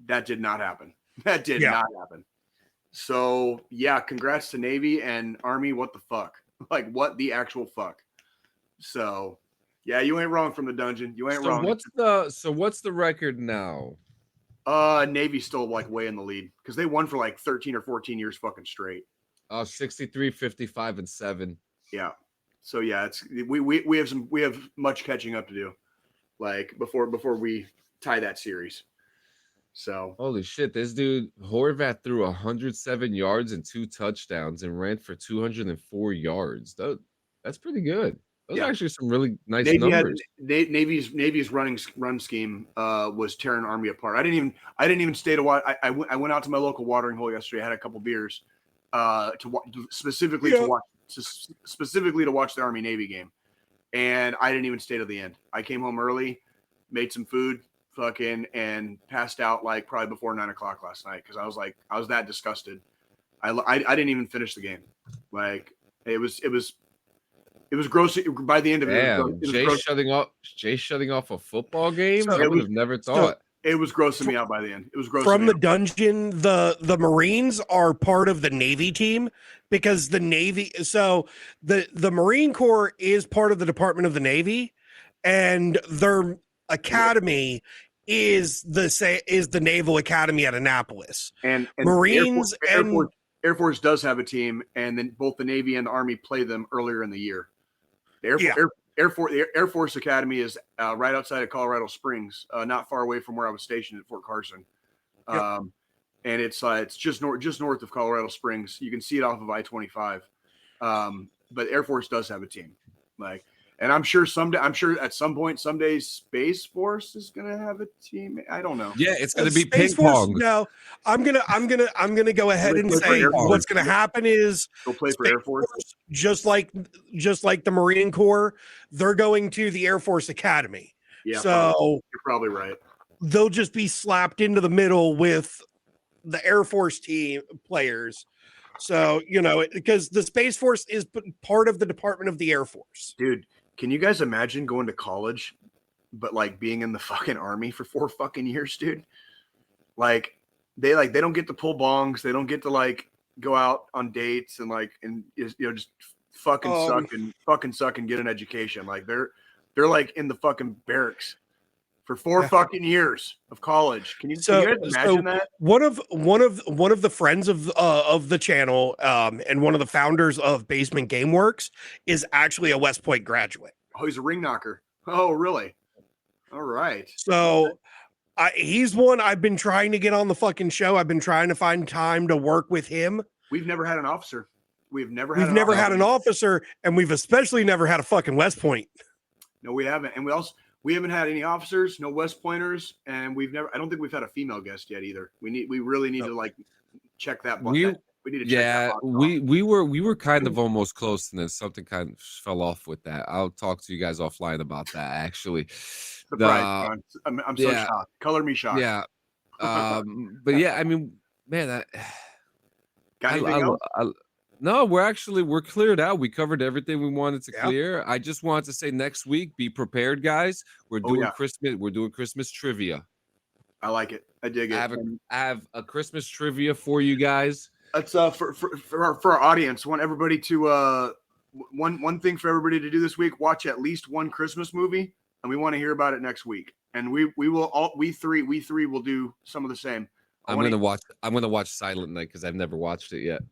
that did not happen. That did not happen. So yeah, congrats to Navy and Army. What the fuck? Like, what the actual fuck? So yeah, you ain't wrong from the dungeon. You ain't wrong. What's the record now? Navy's still like way in the lead because they won for like 13 or 14 years fucking straight. 63, 55, and 7. Yeah. So yeah, we have much catching up to do, like before we tie that series. So holy shit, this dude Horvat threw 107 yards and 2 touchdowns and ran for 204 yards. That's pretty good. Those are actually some really nice numbers. Navy's run scheme was tearing Army apart. I didn't even stay to watch. I went out to my local watering hole yesterday. I had a couple beers specifically to watch the Army Navy game, and I didn't even stay to the end. I came home early, made some food, and passed out like probably before 9 o'clock last night because I was that disgusted. I didn't even finish the game. Like it was gross by the end of it. Damn, Jay shutting off a football game. I would have never thought. It was grossing me out by the end. It was gross. From the dungeon, the Marines are part of the Navy team because the Navy. So the Marine Corps is part of the Department of the Navy, and their academy is the Naval Academy at Annapolis. And Marines Air Force does have a team, and then both the Navy and the Army play them earlier in the year. The Air Force Academy is right outside of Colorado Springs, not far away from where I was stationed at Fort Carson. Yep. And it's just north of Colorado Springs. You can see it off of I-25. But Air Force does have a team, and I'm sure at some point someday Space Force is gonna have a team. I don't know. Yeah, it's gonna be Space ping pong. No, I'm gonna go ahead and say what's gonna happen is go play for Air Force. Just like the Marine Corps, they're going to the Air Force Academy. Yeah, so you're probably right. They'll just be slapped into the middle with the Air Force team players. So, because the Space Force is part of the Department of the Air Force. Dude, can you guys imagine going to college, but being in the fucking Army for 4 fucking years, dude? They don't get to pull bongs. They don't get to go out on dates and just fucking suck and get an education. They're in the fucking barracks for 4 fucking years of college. Can you guys imagine that? One of the friends of the channel, and one of the founders of Basement Gameworks is actually a West Point graduate. Oh, he's a ring knocker. Oh, really? All right. So he's one I've been trying to get on the fucking show. I've been trying to find time to work with him. We've never had an officer. We've never had an officer, and we've especially never had a fucking West Point. No, we haven't. And we haven't had any officers, no West Pointers, and I don't think we've had a female guest yet either. We really need to like check that button. We need to check that box off. we were kind of almost close, and then something kind of fell off with that. I'll talk to you guys offline about that. Actually, surprise! I'm so shocked. Color me shocked. Yeah, but yeah, I mean, man, got anything else? No, we're cleared out. We covered everything we wanted to clear. I just wanted to say next week, be prepared, guys. We're doing Christmas. We're doing Christmas trivia. I like it. I dig it. I have a Christmas trivia for you guys. That's for our audience. Want everybody to one thing for everybody to do this week: watch at least one Christmas movie, and we want to hear about it next week. And we three will do some of the same. I'm gonna watch Silent Night because I've never watched it yet.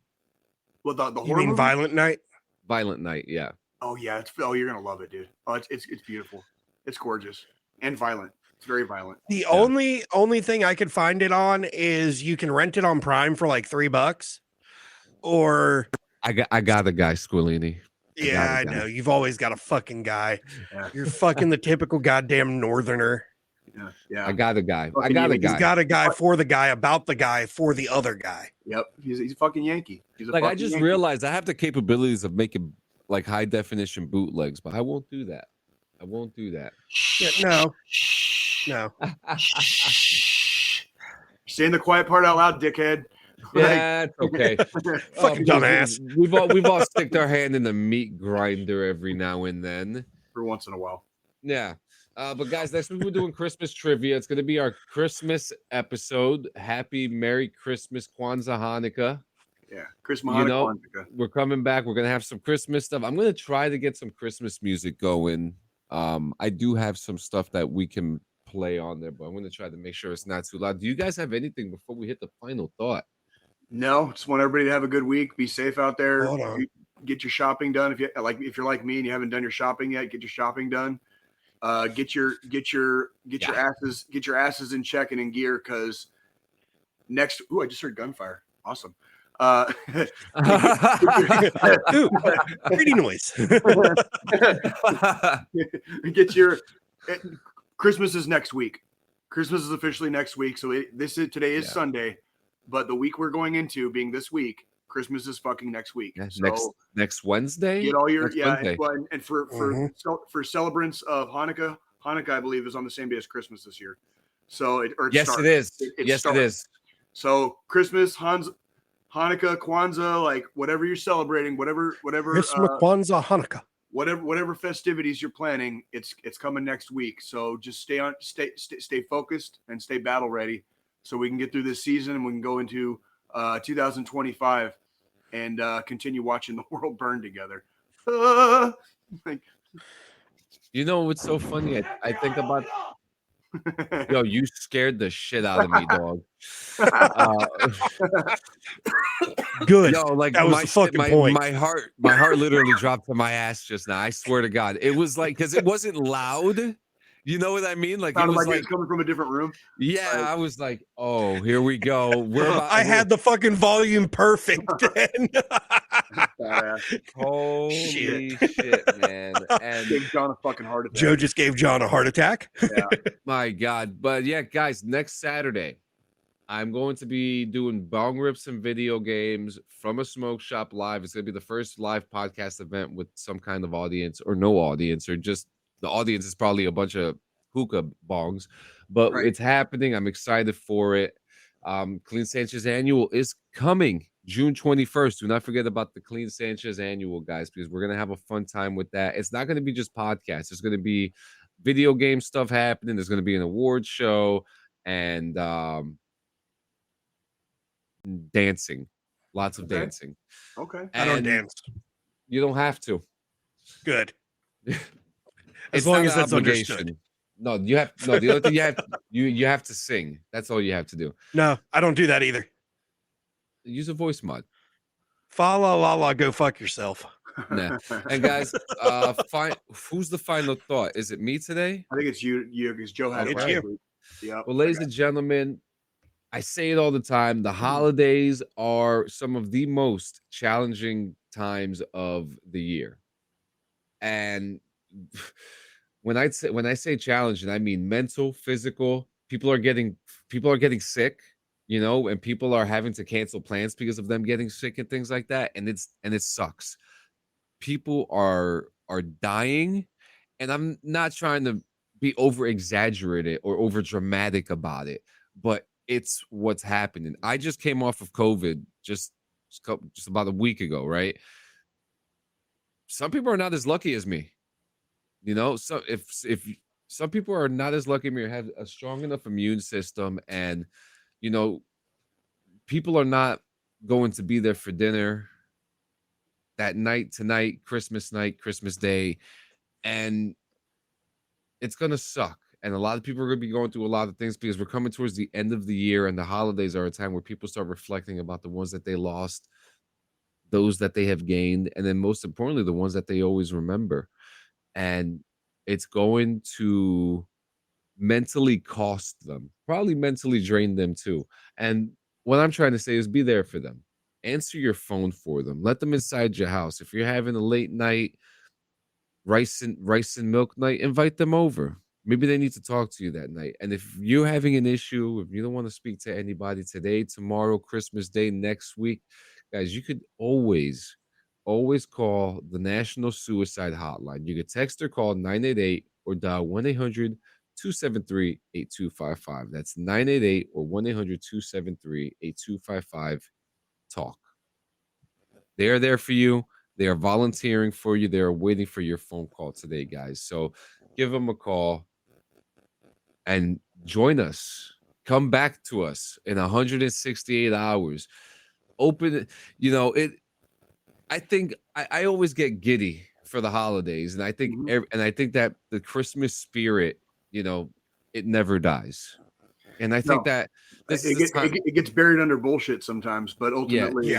Well, the you horror mean movie? Violent Night? Violent Night, yeah. Oh yeah, you're gonna love it, dude. Oh, it's beautiful. It's gorgeous and violent. It's very violent. The only thing I could find it on is you can rent it on Prime for like $3, or I got a guy, Squillini. Yeah, I know. You've always got a fucking guy. Yeah. You're fucking the typical goddamn northerner. Yeah. I got a guy. He's got a guy for the guy about the guy for the other guy. Yep. He's a fucking Yankee. I just realized I have the capabilities of making like high definition bootlegs, but I won't do that. Yeah, no. Say in the quiet part out loud, dickhead. Yeah, it's okay. Fucking dumbass. We've all sticked our hand in the meat grinder every now and then. For once in a while. Yeah. But guys, next week we're doing Christmas trivia. It's going to be our Christmas episode. Happy Merry Christmas, Kwanzaa, Hanukkah. Yeah, Christmas, Hanukkah. We're coming back. We're going to have some Christmas stuff. I'm going to try to get some Christmas music going. I do have some stuff that we can play on there, but I'm going to try to make sure it's not too loud. Do you guys have anything before we hit the final thought? No, just want everybody to have a good week. Be safe out there. Hold on. Get your shopping done. If you're like me and you haven't done your shopping yet, get your shopping done. Get your asses in check and in gear, because next. Ooh, I just heard gunfire. Awesome. Ooh, pretty noise. Get your Christmas is next week. Christmas is officially next week. So today is Sunday, but the week we're going into being this week, Christmas is fucking next week. Yeah, so next Wednesday. Get all your Wednesday. and for celebrants of Hanukkah, I believe is on the same day as Christmas this year. So it is. It is. So Christmas, Hanukkah, Kwanzaa, like whatever you're celebrating, whatever Christmas, Kwanzaa, Hanukkah, whatever festivities you're planning, it's coming next week. So just stay focused and stay battle ready, so we can get through this season and we can go into 2025 and continue watching the world burn together. You know what's so funny? I think about. Yo, you scared the shit out of me, dog. Good. Yo, like that was the fucking point. My heart literally dropped to my ass just now. I swear to God, it was like, because it wasn't loud. You know what I mean? Like, it was like it's coming from a different room. Yeah, I was like, oh, here we go. I had the fucking volume perfect then. Holy shit, man. And gave John a fucking heart attack. Joe just gave John a heart attack. Yeah. My God. But yeah, guys, next Saturday, I'm going to be doing bong rips and video games from a smoke shop live. It's going to be the first live podcast event with some kind of audience, or no audience, or just the audience is probably a bunch of hookah bongs, but It's happening. I'm excited for it. Clean Sanchez Annual is coming June 21st. Do not forget about the Clean Sanchez Annual, guys, because we're going to have a fun time with that. It's not going to be just podcasts. There's going to be video game stuff happening. There's going to be an awards show and dancing. Lots of dancing. Okay. I don't dance. You don't have to. Good. As long not as an that's obligation. understood. No, you have no. The other thing you have to sing. That's all you have to do. No, I don't do that either. Use a voice mod. Fa la la la, go fuck yourself. Nah. And guys, who's the final thought? Is it me today? I think it's you because Joe had It's it. you. Yeah. Well, ladies and gentlemen, I say it all the time. The holidays are some of the most challenging times of the year. And when I say challenging, I mean mental, physical. People are getting sick, you know, and people are having to cancel plans because of them getting sick and things like that. And it sucks. People are dying, and I'm not trying to be over exaggerated or over dramatic about it, but it's what's happening. I just came off of COVID just about a week ago, right? Some people are not as lucky as me, you know. So if some people are not as lucky as me or have a strong enough immune system, and you know, people are not going to be there for dinner that night, tonight, Christmas night, Christmas Day, and it's gonna suck. And a lot of people are gonna be going through a lot of things because we're coming towards the end of the year, and the holidays are a time where people start reflecting about the ones that they lost, those that they have gained, and then most importantly, the ones that they always remember. And it's going to mentally cost them, probably mentally drain them too. And what I'm trying to say is be there for them. Answer your phone for them. Let them inside your house. If you're having a late night rice and milk night, invite them over. Maybe they need to talk to you that night. And if you're having an issue, if you don't want to speak to anybody today, tomorrow, Christmas Day, next week, guys, you could always call the National Suicide Hotline. You could text or call 988 or dial 1-800-273-8255. That's 988 or 1-800-273-8255. Talk. They are there for you. They are volunteering for you. They are waiting for your phone call today, guys. So give them a call and join us. Come back to us in 168 hours. Open it. You know, I think I always get giddy for the holidays, and I think that the Christmas spirit, you know, it never dies. And I think that it gets buried under bullshit sometimes, but ultimately,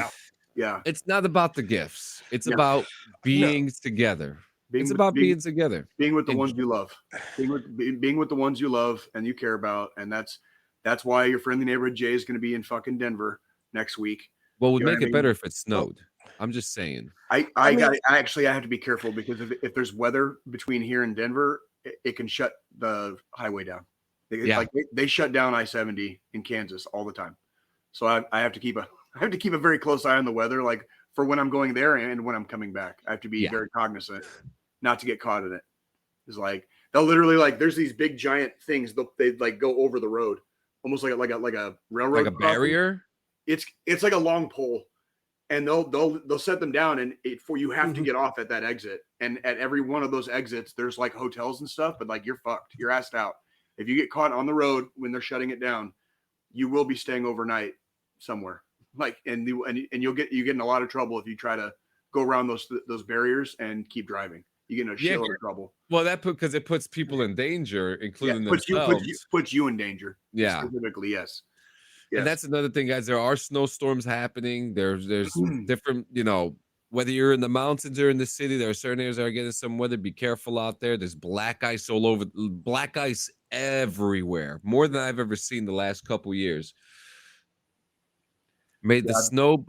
yeah. It's not about the gifts. It's about being together. It's about being together. Being with the ones you love. Being with the ones you love and you care about. And that's why your friendly neighborhood Jay is going to be in fucking Denver next week. Well, would make it better if it snowed. I'm just saying. I have to be careful because if there's weather between here and Denver, it can shut the highway down. Like they shut down I-70 in Kansas all the time. So I have to keep a very close eye on the weather, like for when I'm going there and when I'm coming back. I have to be very cognizant not to get caught in it. It's like they'll literally there's these big giant things they like go over the road, almost like a railroad, like a barrier. It's like a long pole, and they'll set them down, and you have to get off at that exit. And at every one of those exits, there's like hotels and stuff, but like you're fucked. You're asked out. If you get caught on the road when they're shutting it down, you will be staying overnight somewhere. Like and you'll get in a lot of trouble if you try to go around those barriers and keep driving. You get in a shitload of trouble. Well, because it puts people in danger, including themselves. Puts you in danger. Yeah, specifically, yes. And that's another thing, guys. There are snowstorms happening. There's different, you know, whether you're in the mountains or in the city, there are certain areas that are getting some weather. Be careful out there. There's black ice all over, black ice everywhere, more than I've ever seen the last couple years. May the snow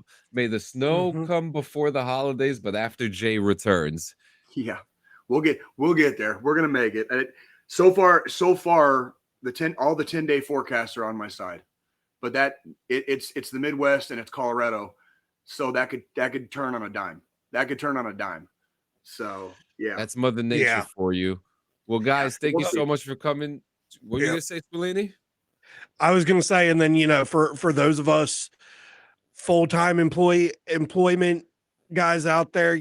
come before the holidays, but after Jay returns. Yeah, we'll get there. We're gonna make it. And so far, all the 10-day forecasts are on my side. But it's the Midwest and it's Colorado, so that could turn on a dime. So yeah, that's Mother Nature for you. Well, guys, thank you so much for coming. What are you gonna say, Spillini? I was gonna say, and then for those of us full-time employment guys out there,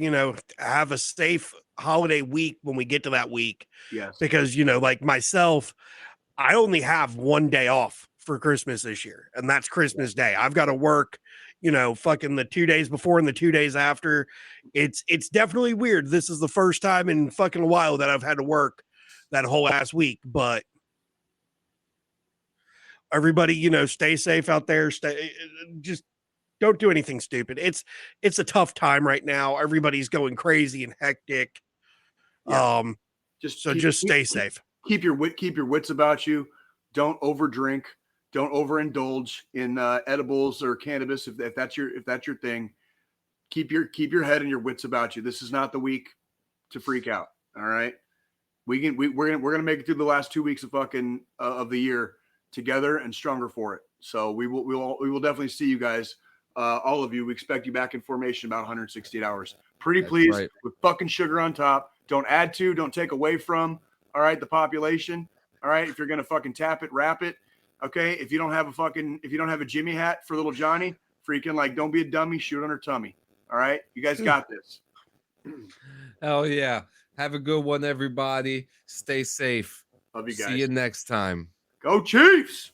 have a safe holiday week when we get to that week. Yes, because like myself, I only have one day off for Christmas this year, and that's Christmas Day. I've got to work, fucking the 2 days before and the 2 days after. It's definitely weird. This is the first time in fucking a while that I've had to work that whole ass week. But everybody, stay safe out there. Just don't do anything stupid. It's a tough time right now. Everybody's going crazy and hectic. Yeah. Just stay safe. Keep your wits about you. Don't overdrink. Don't overindulge in edibles or cannabis if that's your thing. Keep your head and your wits about you. This is not the week to freak out. All right, we're gonna make it through the last 2 weeks of fucking of the year together and stronger for it. So we will definitely see you guys, all of you. We expect you back in formation about 168 hours. Pretty please with fucking sugar on top. Don't add to, don't take away from. All right, the population. All right, if you're gonna fucking tap it, wrap it. Okay, if you don't have a Jimmy hat for little Johnny, freaking like don't be a dummy, shoot on her tummy. All right, you guys got this. Hell yeah. Have a good one, everybody. Stay safe. Love you guys. See you next time. Go Chiefs!